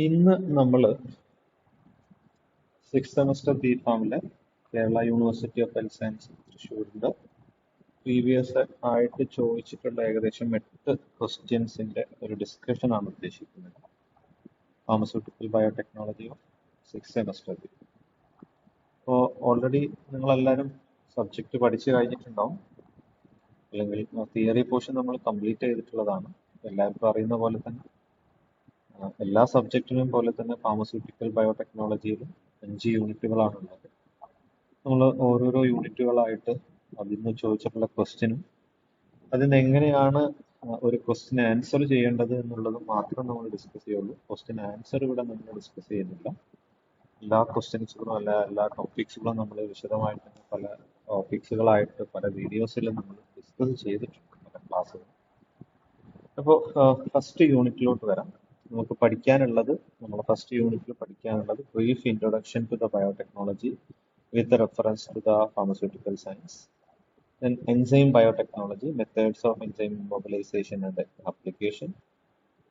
ഇന്ന് നമ്മൾ six semester B ഫാമിലെ Kerala university of health science തൃശ്ശൂരിന്റെ പ്രീവിയസ് ആയിട്ട് ചോദിച്ചിട്ടുള്ള ഏകദേശം 8 ക്വസ്റ്റ്യൻസിന്റെ ഒരു ഡിസ്കഷൻ ആണ് ഉദ്ദേശിക്കുന്നത്. Pharmaceutical biotechnology of six semester B. അപ്പോൾ ഓൾറെഡി നിങ്ങളെല്ലാവരും സബ്ജക്റ്റ് പഠിച്ചു കഴിഞ്ഞിട്ടുണ്ടാവും, അല്ലെങ്കിൽ തിയറി പോർഷൻ നമ്മൾ കംപ്ലീറ്റ് ചെയ്തിട്ടുള്ളതാണ്. എല്ലാവർക്കും അറിയുന്ന പോലെ തന്നെ എല്ലാ സബ്ജക്റ്റിനും പോലെ തന്നെ ഫാർമസ്യൂട്ടിക്കൽ ബയോടെക്നോളജിയിലും 5 യൂണിറ്റുകളാണ് ഉള്ളത്. നമ്മൾ ഓരോരോ യൂണിറ്റുകളായിട്ട് അതിൽ നിന്ന് ചോദിച്ചിട്ടുള്ള ക്വസ്റ്റ്യനും അതിന് എങ്ങനെയാണ് ഒരു ക്വസ്റ്റ്യൻ ആൻസർ ചെയ്യേണ്ടത് എന്നുള്ളത് മാത്രം നമ്മൾ ഡിസ്കസ് ചെയ്യുള്ളൂ. ക്വസ്റ്റ്യൻ ആൻസർ ഇവിടെ നമ്മൾ ഡിസ്കസ് ചെയ്യുന്നില്ല. എല്ലാ ക്വസ്റ്റ്യൻസുകളും എല്ലാ ടോപ്പിക്സുകളും നമ്മൾ വിശദമായിട്ട് പല ടോപ്പിക്സുകളായിട്ട് പല വീഡിയോസിൽ നമ്മൾ ഡിസ്കസ് ചെയ്തിട്ടുണ്ട്, പല ക്ലാസ്സുകൾ. അപ്പോൾ ഫസ്റ്റ് യൂണിറ്റിലോട്ട് വരാം. നമുക്ക് പഠിക്കാനുള്ളത്, നമ്മുടെ ഫസ്റ്റ് യൂണിറ്റിൽ പഠിക്കാനുള്ളത് brief introduction to the biotechnology with reference to the pharmaceutical science. Then enzyme biotechnology, methods of enzyme immobilization and application.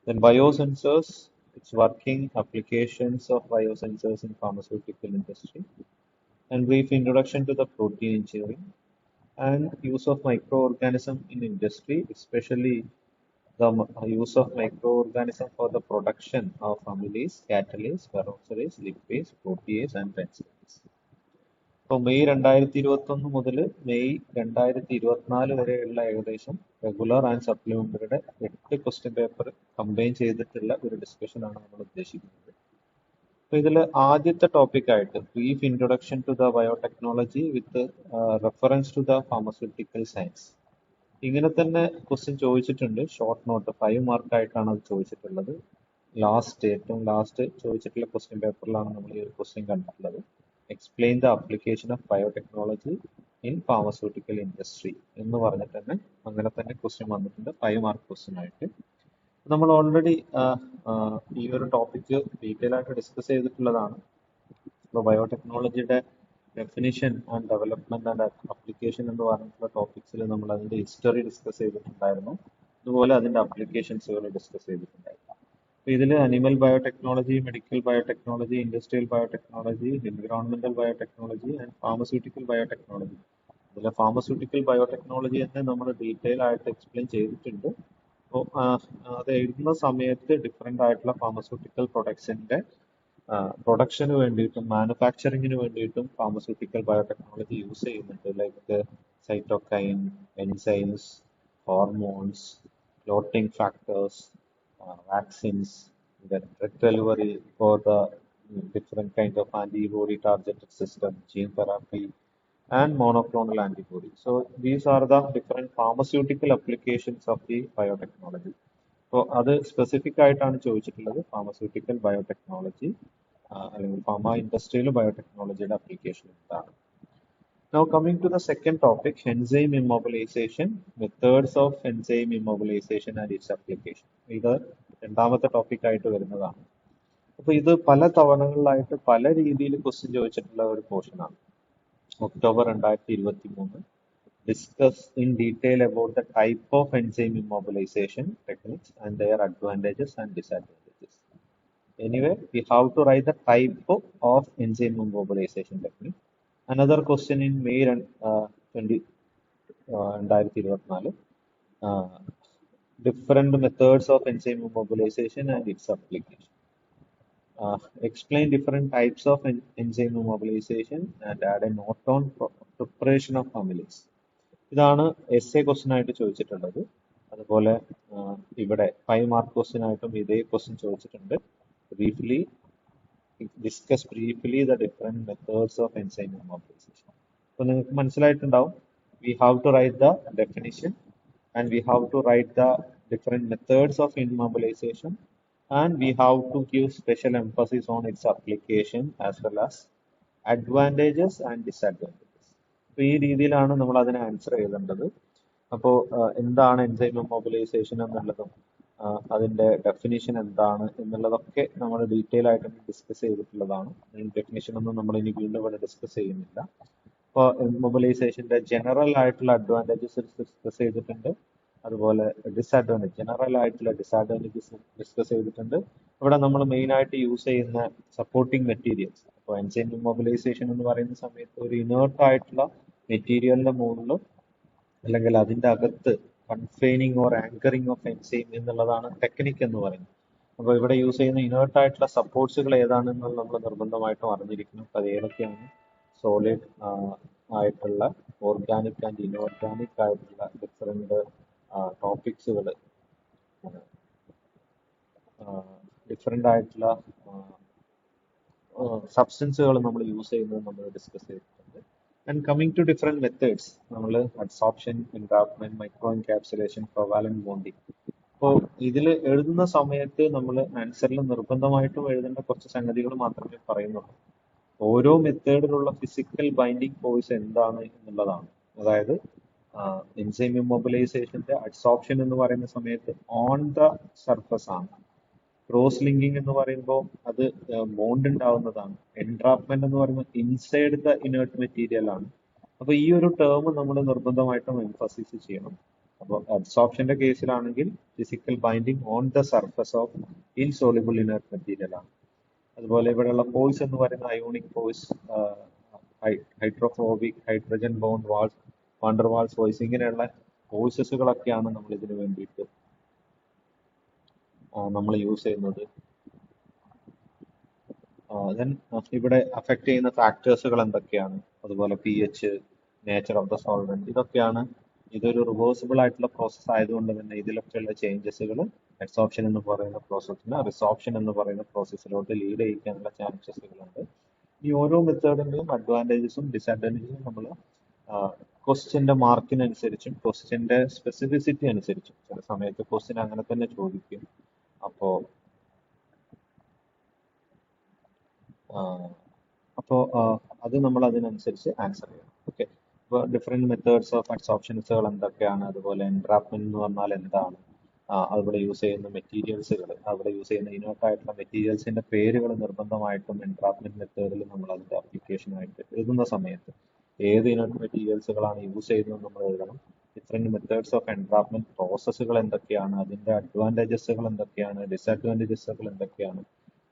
Then biosensors, its working, applications of biosensors in pharmaceutical industry. And brief introduction to the protein engineering and use of microorganism in industry, especially the use of microorganism for the production of amylase, catalase, peroxidase, lipase, protease and enzymes. ഇപ്പോൾ May 2021 മുതൽ May 2024 വരെയുള്ള ഏകദേശം regular and സപ്ലിമെന്ററിയുടെ 8 question paper combine ചെയ്തിട്ടുള്ള ഒരു ഡിസ്കഷനാണ് നമ്മൾ ഉദ്ദേശിക്കുന്നത്. അപ്പോൾ ഇതിൽ ആദ്യത്തെ ടോപ്പിക്കായിട്ട് brief introduction to the biotechnology with reference to the pharmaceutical science. ഇങ്ങനെ തന്നെ ക്വസ്റ്റ്യൻ ചോദിച്ചിട്ടുണ്ട്. ഷോർട്ട് നോട്ട് 5 മാർക്കായിട്ടാണ് അത് ചോദിച്ചിട്ടുള്ളത്. ഏറ്റവും ലാസ്റ്റ് ചോദിച്ചിട്ടുള്ള ക്വസ്റ്റ്യൻ പേപ്പറിലാണ് നമ്മൾ ഈ ഒരു ക്വസ്റ്റ്യൻ കണ്ടിട്ടുള്ളത്. Explain the application of biotechnology in pharmaceutical industry എന്ന് പറഞ്ഞിട്ട് തന്നെ അങ്ങനെ തന്നെ ക്വസ്റ്റ്യൻ വന്നിട്ടുണ്ട്, 5 മാർക്ക് ക്വസ്റ്റ്യൻ ആയിട്ട്. നമ്മൾ ഓൾറെഡി ഈ ഒരു ടോപ്പിക്ക് ഡീറ്റെയിൽ ആയിട്ട് ഡിസ്കസ് ചെയ്തിട്ടുള്ളതാണ്. ഇപ്പോൾ ബയോടെക്നോളജിയുടെ definition and development and application എന്ന് പറഞ്ഞിട്ടുള്ള ടോപ്പിക്സിൽ നമ്മൾ അതിന്റെ ഹിസ്റ്ററി ഡിസ്കസ് ചെയ്തിട്ടുണ്ടായിരുന്നു. അതുപോലെ അതിന്റെ അപ്ലിക്കേഷൻസുകൾ ഡിസ്കസ് ചെയ്തിട്ടുണ്ടായിരുന്നു. ഇതിൽ animal biotechnology, medical biotechnology, industrial biotechnology, environmental biotechnology and pharmaceutical biotechnology. ഇതിലെ ഫാർമസ്യൂട്ടിക്കൽ ബയോടെക്നോളജി തന്നെ നമ്മൾ ഡീറ്റെയിൽ ആയിട്ട് എക്സ്പ്ലെയിൻ ചെയ്തിട്ടുണ്ട്. അപ്പോൾ അത് എഴുതുന്ന സമയത്ത് ഡിഫറെന്റ് ആയിട്ടുള്ള ഫാർമസ്യൂട്ടിക്കൽ പ്രൊഡക്ട്സിന്റെ പ്രൊഡക്ഷന് വേണ്ടിയിട്ടും മാനുഫാക്ചറിങ്ങിന് വേണ്ടിയിട്ടും ഫാർമസ്യൂട്ടിക്കൽ ബയോടെക്നോളജി യൂസ് ചെയ്യുന്നുണ്ട്. Like cytokine, enzymes, hormones, clotting factors, vaccines, then drug delivery for the different kind of antibody targeted system, gene therapy, and monoclonal antibody. So these are the different pharmaceutical applications of the biotechnology. So അത് specific ആയിട്ടാണ് ചോദിച്ചിട്ടുള്ളത്, pharmaceutical biotechnology അല്ലെങ്കിൽ pharma ഇൻഡസ്ട്രിയിൽ ബയോടെക്നോളജിയുടെ application എന്താണ്. Now coming to the second topic, enzyme immobilization, methods of enzyme immobilization and its application. ഇത് രണ്ടാമത്തെ topic ആയിട്ട് വരുന്നതാണ്. അപ്പൊ ഇത് പല തവണകളിലായിട്ട് പല രീതിയിൽ ക്വസ്റ്റ്യൻ ചോദിച്ചിട്ടുള്ള ഒരു പോർഷനാണ്. October 2023 discuss in detail about the type of enzyme immobilization techniques and their advantages and disadvantages. Anyway, we have to write the type of enzyme immobilization technique. Another question in May 2024, different methods of enzyme immobilization and its application. Explain different types of enzyme immobilization and add a note on preparation of amylase. ഇതാണ് SA question ആയിട്ട് ചോദിച്ചിട്ടുള്ളത്. അതുപോലെ ഇവിടെ 5 mark question ആയിട്ടും ഇതേ question ചോദിച്ചിട്ടുണ്ട്. Briefly discuss briefly the different methods of enzyme immobilization. അപ്പോൾ നിങ്ങൾക്ക് മനസ്സിലായിട്ടുണ്ടാവും, we have to write the definition and we have to write the different methods of immobilization and we have to give special emphasis on its application as well as advantages and disadvantages. അപ്പോൾ ഈ രീതിയിലാണ് നമ്മൾ അതിനെ answer എഴുതേണ്ടത്. അപ്പോൾ എന്താണ് enzyme immobilisation എന്നുള്ളതും അതിന്റെ ഡെഫിനിഷൻ എന്താണ് എന്നുള്ളതൊക്കെ നമ്മൾ ഡീറ്റെയിൽ ആയിട്ട് ഡിസ്കസ് ചെയ്തിട്ടുള്ളതാണ്. ഡെഫിനിഷൻ ഒന്നും നമ്മൾ ഇനി വീണ്ടും ഇവിടെ ഡിസ്കസ് ചെയ്യുന്നില്ല. അപ്പോൾ ഇമ്മൊബിലൈസേഷന്റെ ജനറൽ ആയിട്ടുള്ള അഡ്വാൻറ്റേജസ് ഡിസ്കസ് ചെയ്തിട്ടുണ്ട്. അതുപോലെ ഡിസഡ്വാൻറ്റേജ്, ജനറൽ ആയിട്ടുള്ള ഡിസഡ്വാൻറ്റേജസ് ഡിസ്കസ് ചെയ്തിട്ടുണ്ട്. ഇവിടെ നമ്മൾ മെയിൻ ആയിട്ട് യൂസ് ചെയ്യുന്ന സപ്പോർട്ടിങ് മെറ്റീരിയൽസ്, അപ്പോൾ എൻസൈം ഇമ്മൊബിലൈസേഷൻ എന്ന് പറയുന്ന സമയത്ത് ഒരു ഇനേർട്ട് ആയിട്ടുള്ള മെറ്റീരിയലിന്റെ മുകളിൽ അല്ലെങ്കിൽ അതിന്റെ അകത്ത് കൺഫൈനിങ് ഓർ ആങ്കറിങ് ഓഫ് എൻസൈം എന്നുള്ളതാണ് ടെക്നിക്ക് എന്ന് പറയുന്നത്. അപ്പോൾ ഇവിടെ യൂസ് ചെയ്യുന്ന ഇനേർട്ട് ആയിട്ടുള്ള സപ്പോർട്ട്സുകൾ ഏതാണെന്നുള്ളത് നമ്മൾ നിർബന്ധമായിട്ടും അറിഞ്ഞിരിക്കണം. അത് ഏതൊക്കെയാണ്? സോളിഡ് ആയിട്ടുള്ള, ഓർഗാനിക് ആൻഡ് ഇനോർഗാനിക് ആയിട്ടുള്ള ഡിഫറെന്റ് ടോപ്പിക്സുകൾ, ഡിഫറെന്റ് ആയിട്ടുള്ള സബ്സ്റ്റൻസുകൾ നമ്മൾ യൂസ് ചെയ്യുന്നത് നമ്മൾ ഡിസ്കസ് ചെയ്തിട്ടുണ്ട്. And coming to different methods, നമ്മൾ adsorption, entrapment, micro encapsulation, covalent bonding. അപ്പോൾ ഇതിൽ എഴുതുന്ന സമയത്ത് നമ്മൾ ആൻസറിൽ നിർബന്ധമായിട്ടും എഴുതേണ്ട കുറച്ച് സംഗതികൾ മാത്രമേ പറയുന്നുള്ളൂ. ഓരോ മെത്തേഡിലുള്ള ഫിസിക്കൽ ബൈൻഡിങ് ഫോഴ്സ് എന്താണ് എന്നുള്ളതാണ്. അതായത് എൻസൈം ഇമ്മൊബിലൈസേഷന്റെ അഡ്സോർപ്ഷൻ എന്ന് പറയുന്ന സമയത്ത് ഓൺ ദ സർഫസ് ആണ്. ക്രോസ് ലിങ്കിങ് എന്ന് പറയുമ്പോൾ അത് ബോണ്ട് ഉണ്ടാവുന്നതാണ്. എൻട്രാപ്മെന്റ് എന്ന് പറയുമ്പോൾ ഇൻസൈഡ് ദ ഇനേർട്ട് മെറ്റീരിയൽ ആണ്. അപ്പൊ ഈ ഒരു ടേം നമ്മൾ നിർബന്ധമായിട്ടും എംഫസിസ് ചെയ്യണം. അപ്പോൾ അഡ്സോർപ്ഷന്റെ കേസിലാണെങ്കിൽ physical binding on the surface of insoluble inert material ആണ്. അതുപോലെ ഇവിടെയുള്ള ഫോഴ്സ് എന്ന് പറയുന്ന ionic force, hydrophobic, hydrogen bond Waals, van der Waals force, ഇങ്ങനെയുള്ള ഫോഴ്സസുകളൊക്കെയാണ് നമ്മൾ ഇതിനു വേണ്ടിയിട്ട് നമ്മൾ യൂസ് ചെയ്യുന്നത്. ദെൻ ഇവിടെ അഫക്റ്റ് ചെയ്യുന്ന ഫാക്ടേഴ്സുകൾ എന്തൊക്കെയാണ്, അതുപോലെ P H, nature of the solvent, ഇതൊക്കെയാണ്. ഇതൊരു റിവേഴ്സിബിൾ ആയിട്ടുള്ള പ്രോസസ്സ് ആയതുകൊണ്ട് തന്നെ ഇതിലൊക്കെയുള്ള ചേഞ്ചസുകൾ അഡ്സോർപ്ഷൻ എന്ന് പറയുന്ന പ്രോസസ്സിന് റിസോർപ്ഷൻ എന്ന് പറയുന്ന പ്രോസസ്സിലോട്ട് ലീഡ് ചെയ്യിക്കാനുള്ള ചാൻസസുകളുണ്ട്. ഈ ഓരോ മെത്തേഡിന്റെയും അഡ്വാൻറ്റേജസും ഡിസഡ്വാൻറ്റേജസും നമ്മൾ ക്വസ്റ്റ്യന്റെ മാർക്കിനനുസരിച്ചും ക്വസ്റ്റ്യന്റെ സ്പെസിഫിസിറ്റി അനുസരിച്ചും, ചില സമയത്ത് ക്വസ്റ്റ്യൻ അങ്ങനെ തന്നെ ചോദിക്കും. അപ്പോ അത് നമ്മൾ അതിനനുസരിച്ച് ആൻസർ ചെയ്യണം. ഓക്കെ, അപ്പോൾ ഡിഫറെന്റ് മെത്തേഡ്സ് ഓഫ് അഡ്സോർപ്ഷൻസുകൾ എന്തൊക്കെയാണ്, അതുപോലെ എൻട്രാപ്മെന്റ് എന്ന് പറഞ്ഞാൽ എന്താണ്, അവിടെ യൂസ് ചെയ്യുന്ന മെറ്റീരിയൽസുകൾ, അവിടെ യൂസ് ചെയ്യുന്ന ഇനേർട്ട് ആയിട്ടുള്ള മെറ്റീരിയൽസിന്റെ പേരുകൾ നിർബന്ധമായിട്ടും എൻട്രാപ്മെന്റ് മെത്തേഡിൽ നമ്മൾ അതിന്റെ അപ്ലിക്കേഷൻ ആയിട്ട് എഴുതുന്ന സമയത്ത് ഏത് ഇനേർട്ട് മെറ്റീരിയൽസുകളാണ് യൂസ് ചെയ്യുന്നത് നമ്മൾ എഴുതണം. ഡിഫറെന്റ് മെത്തേഡ്സ് ഓഫ് എൻട്രാപ്മെന്റ് പ്രോസസ്സുകൾ എന്തൊക്കെയാണ്, അതിന്റെ അഡ്വാൻറ്റേജസുകൾ എന്തൊക്കെയാണ്, ഡിസഡ്വാൻറ്റേജസുകൾ എന്തൊക്കെയാണ്.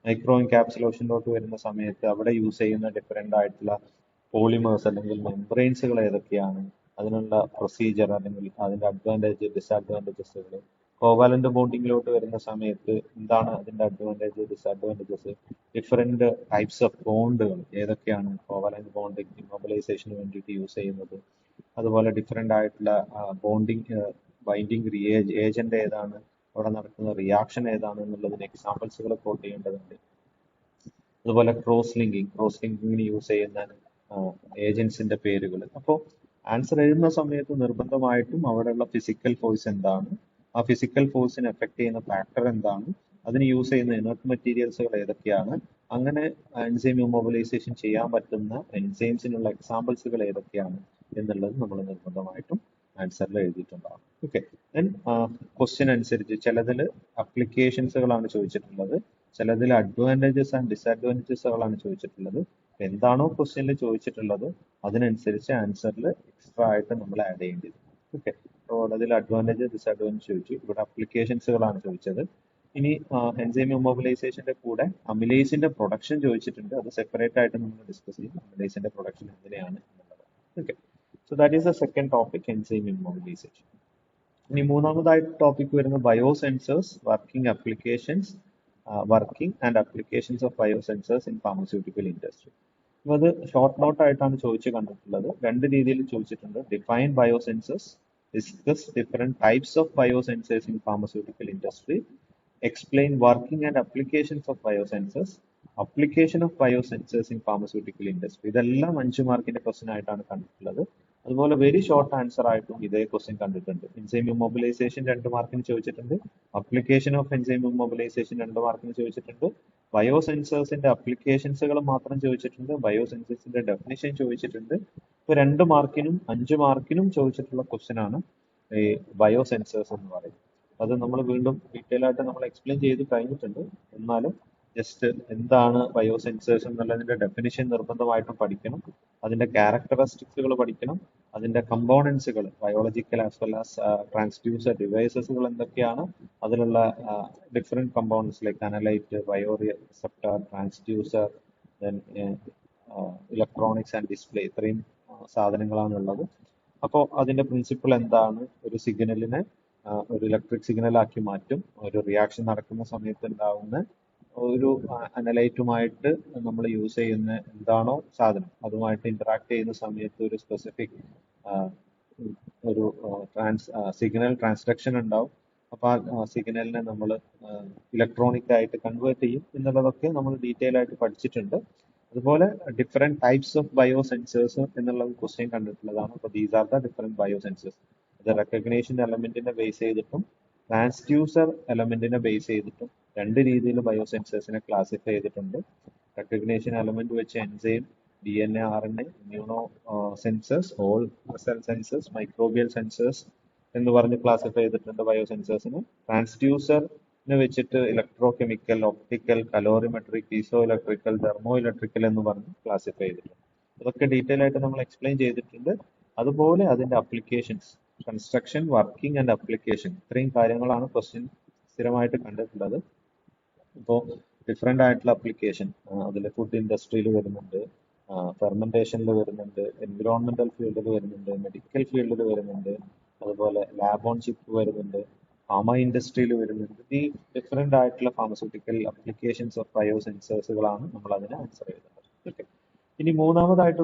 മൈക്രോ എൻകാപ്സുലേഷനിലോട്ട് വരുന്ന സമയത്ത് അവിടെ യൂസ് ചെയ്യുന്ന ഡിഫറെന്റ് ആയിട്ടുള്ള പോളിമേഴ്സ് അല്ലെങ്കിൽ മെംബ്രെയിൻസുകൾ ഏതൊക്കെയാണ്, അതിനുള്ള പ്രൊസീജിയർ അല്ലെങ്കിൽ അതിന്റെ അഡ്വാൻറ്റേജ്, ഡിസഡ്വാൻറ്റേജസുകൾ. കോവാലന്റ് ബോണ്ടിങ്ങിലോട്ട് വരുന്ന സമയത്ത് എന്താണ് അതിന്റെ advantage, disadvantages, different types of ബോണ്ടുകൾ ഏതൊക്കെയാണ് കോവാലന്റ് ബോണ്ടിങ് ഇമ്മൊബിലൈസേഷന് വേണ്ടിയിട്ട് യൂസ് ചെയ്യുന്നത്, അതുപോലെ ഡിഫറെന്റ് ആയിട്ടുള്ള ബൈൻഡിങ് ഏജന്റ് ഏതാണ്, അവിടെ നടക്കുന്ന റിയാക്ഷൻ ഏതാണ് എന്നുള്ളതിന് എക്സാമ്പിൾസുകൾ കോട്ട് ചെയ്യേണ്ടതുണ്ട്. അതുപോലെ ക്രോസ് ലിങ്കിങ്ങിന് യൂസ് ചെയ്യുന്ന ഏജൻസിന്റെ പേരുകൾ. അപ്പോൾ ആൻസർ എഴുതുന്ന സമയത്ത് നിർബന്ധമായിട്ടും അവിടെയുള്ള ഫിസിക്കൽ ഫോഴ്സ് എന്താണ്, ആ ഫിസിക്കൽ ഫോഴ്സിനെ എഫക്ട് ചെയ്യുന്ന ഫാക്ടർ എന്താണ്, അതിന് യൂസ് ചെയ്യുന്ന ഇനർട്ട് മെറ്റീരിയൽസുകൾ ഏതൊക്കെയാണ്, അങ്ങനെ എൻസൈം ഇമ്മൊബിലൈസേഷൻ ചെയ്യാൻ പറ്റുന്ന എൻസൈംസിനുള്ള എക്സാമ്പിൾസുകൾ ഏതൊക്കെയാണ് എന്നുള്ളത് നമ്മൾ നിർബന്ധമായിട്ടും ആൻസറിൽ എഴുതിയിട്ടുണ്ടാകും. ഓക്കെ, ദെൻ ക്വസ്റ്റ്യൻ അനുസരിച്ച് ചിലതിൽ അപ്ലിക്കേഷൻസുകളാണ് ചോദിച്ചിട്ടുള്ളത്, ചിലതിൽ അഡ്വാൻറ്റേജസ് ആൻഡ് ഡിസഡ്വാൻറ്റേജസുകളാണ് ചോദിച്ചിട്ടുള്ളത്. എന്താണോ ക്വസ്റ്റ്യനിൽ ചോദിച്ചിട്ടുള്ളത് അതിനനുസരിച്ച് ആൻസറിൽ എക്സ്ട്രാ ആയിട്ട് നമ്മൾ ആഡ് ചെയ്യേണ്ടി വരും. ഓക്കെ, അപ്പോൾ അതിൽ അഡ്വാൻറ്റേജ്, ഡിസഡ്വാൻറ്റേജ് ചോദിച്ചു. ഇവിടെ അപ്ലിക്കേഷൻസുകളാണ് ചോദിച്ചത്. ഇനി എൻസൈം ഇമ്മൊബിലൈസേഷന്റെ കൂടെ അമിലേസിന്റെ പ്രൊഡക്ഷൻ ചോദിച്ചിട്ടുണ്ട്. അത് സെപ്പറേറ്റ് ആയിട്ട് നമ്മൾ ഡിസ്കസ് ചെയ്യും, അമിലേസിന്റെ പ്രൊഡക്ഷൻ എങ്ങനെയാണ് എന്നുള്ളത്. Okay, so that is the second topic, enzyme immobilization. ഇനി മൂന്നാമതായിട്ട് ടോപ്പിക് വരുന്ന biosensors, working and applications of biosensors in pharmaceutical industry. അപ്പോൾ അത് ഷോർട്ട് നോട്ട് ആയിട്ടാണ് ചോദിച്ചു കണ്ടിട്ടുള്ളത്. രണ്ട് രീതിയിൽ ചോദിച്ചിട്ടുണ്ട്. Define biosensors, discuss different types of biosensors in pharmaceutical industry, explain working and applications of biosensors, application of biosensors in pharmaceutical industry. ഇതെല്ലാം 5 മാർക്കിന്റെ ക്വസ്റ്റ്യൻ ആയിട്ടാണ് കണ്ടിട്ടുള്ളത്. അതുപോലെ വെരി ഷോർട്ട് ആൻസർ ആയിട്ടും ഇതേ ക്വസ്റ്റ്യൻ കണ്ടിട്ടുണ്ട്. എൻസൈം ഇമ്മൊബിലൈസേഷൻ 2 മാർക്കിന് ചോദിച്ചിട്ടുണ്ട്, അപ്ലിക്കേഷൻ ഓഫ് എൻസൈം ഇമ്മൊബിലൈസേഷൻ 2 മാർക്കിന് ചോദിച്ചിട്ടുണ്ട്, ബയോസെൻസേഴ്സിന്റെ അപ്ലിക്കേഷൻസുകൾ മാത്രം ചോദിച്ചിട്ടുണ്ട്, ബയോസെൻസേഴ്സിന്റെ ഡെഫിനിഷൻ ചോദിച്ചിട്ടുണ്ട്. ഇപ്പൊ 2 മാർക്കിനും 5 മാർക്കിനും ചോദിച്ചിട്ടുള്ള ക്വസ്റ്റ്യൻ ആണ് ഈ ബയോസെൻസേഴ്സ് എന്ന് പറയുന്നത്. അത് നമ്മൾ വീണ്ടും ഡീറ്റെയിൽ ആയിട്ട് നമ്മൾ എക്സ്പ്ലെയിൻ ചെയ്ത് കഴിഞ്ഞിട്ടുണ്ട്. എന്നാലും ജസ്റ്റ് എന്താണ് ബയോസെൻസേഴ്സ് എന്നുള്ളതിന്റെ ഡെഫിനിഷൻ നിർബന്ധമായിട്ടും പഠിക്കണം. അതിന്റെ ക്യാരക്ടറിസ്റ്റിക്സുകൾ പഠിക്കണം. അതിന്റെ കമ്പോണൻസുകൾ biological as well as transducer ഡിവൈസസുകൾ എന്തൊക്കെയാണ്, അതിലുള്ള different components like analyte, bio receptor, transducer, then electronics and display, ഇത്രയും സാധനങ്ങളാണ് ഉള്ളത്. അപ്പോൾ അതിന്റെ പ്രിൻസിപ്പിൾ എന്താണ്, ഒരു സിഗ്നലിനെ ഒരു ഇലക്ട്രിക് സിഗ്നൽ ആക്കി മാറ്റും, ഒരു റിയാക്ഷൻ നടക്കുന്ന സമയത്ത് ഉണ്ടാവുന്ന ഒരു അനലൈറ്റുമായിട്ട് നമ്മൾ യൂസ് ചെയ്യുന്ന എന്താണോ സാധനം അതുമായിട്ട് ഇന്ററാക്ട് ചെയ്യുന്ന സമയത്ത് ഒരു സ്പെസിഫിക് ഒരു സിഗ്നൽ ട്രാൻസ്ഡക്ഷൻ ഉണ്ടാവും. അപ്പൊ ആ സിഗ്നലിനെ നമ്മൾ ഇലക്ട്രോണിക് ആയിട്ട് കൺവേർട്ട് ചെയ്യും എന്നുള്ളതൊക്കെ നമ്മൾ ഡീറ്റെയിൽ ആയിട്ട് പഠിച്ചിട്ടുണ്ട്. അതുപോലെ different types of bio sensors എന്നുള്ള ക്വസ്റ്റ്യൻ കണ്ടിട്ടുള്ളതാണ്. അപ്പൊ these are the different bio sensors. ഇത് റെക്കഗ്നേഷൻ എലമെന്റിനെ ബേസ് ചെയ്തിട്ടും ട്രാൻസ്ഡ്യൂസർ എലമെന്റിനെ ബേസ് ചെയ്തിട്ടും രണ്ട് രീതിയിൽ ബയോ സെൻസേഴ്സിനെ ക്ലാസിഫൈ ചെയ്തിട്ടുണ്ട്. റെക്കഗ്നേഷൻ എലമെന്റ് വെച്ച് enzyme, DNA, RNA, immuno sensors, whole cell sensors, microbial sensors എന്ന് പറഞ്ഞ് ക്ലാസിഫൈ ചെയ്തിട്ടുണ്ട് ബയോ സെൻസേഴ്സിന്. ട്രാൻസ്ഡ്യൂസറിനെ വെച്ചിട്ട് electro chemical, optical, calorimetric, piezo electrical, thermo electrical എന്ന് പറഞ്ഞ് ക്ലാസിഫൈ ചെയ്തിട്ടുണ്ട്. ഇതൊക്കെ ഡീറ്റെയിൽ ആയിട്ട് നമ്മൾ എക്സ്പ്ലെയിൻ ചെയ്തിട്ടുണ്ട്. അതുപോലെ അതിന്റെ applications, construction, working and application, ഇത്രയും കാര്യങ്ങളാണ് ക്വസ്റ്റ്യൻ സ്ഥിരമായിട്ട് കണ്ടിട്ടുള്ളത്. ഇപ്പോൾ ഡിഫറെൻ്റ് ആയിട്ടുള്ള അപ്ലിക്കേഷൻ അതിൽ ഫുഡ് ഇൻഡസ്ട്രിയിൽ വരുന്നുണ്ട്, ഫെർമെന്റേഷനിൽ വരുന്നുണ്ട്, എൻവിറോൺമെന്റൽ ഫീൽഡിൽ വരുന്നുണ്ട്, മെഡിക്കൽ ഫീൽഡിൽ വരുന്നുണ്ട്, അതുപോലെ ലാബ് ഓൺ ചിപ്പ് വരുന്നുണ്ട്, ഫാർമ ഇൻഡസ്ട്രിയിൽ വരുന്നുണ്ട്. ഈ ഡിഫറെൻ്റ് ആയിട്ടുള്ള ഫാർമസ്യൂട്ടിക്കൽ അപ്ലിക്കേഷൻസ് ഓഫ് ബയോ സെൻസേഴ്സുകളാണ് നമ്മൾ അതിന് ആൻസർ ചെയ്യുന്നത്. ഓക്കെ, ഇനി നാലാമതായിട്ട്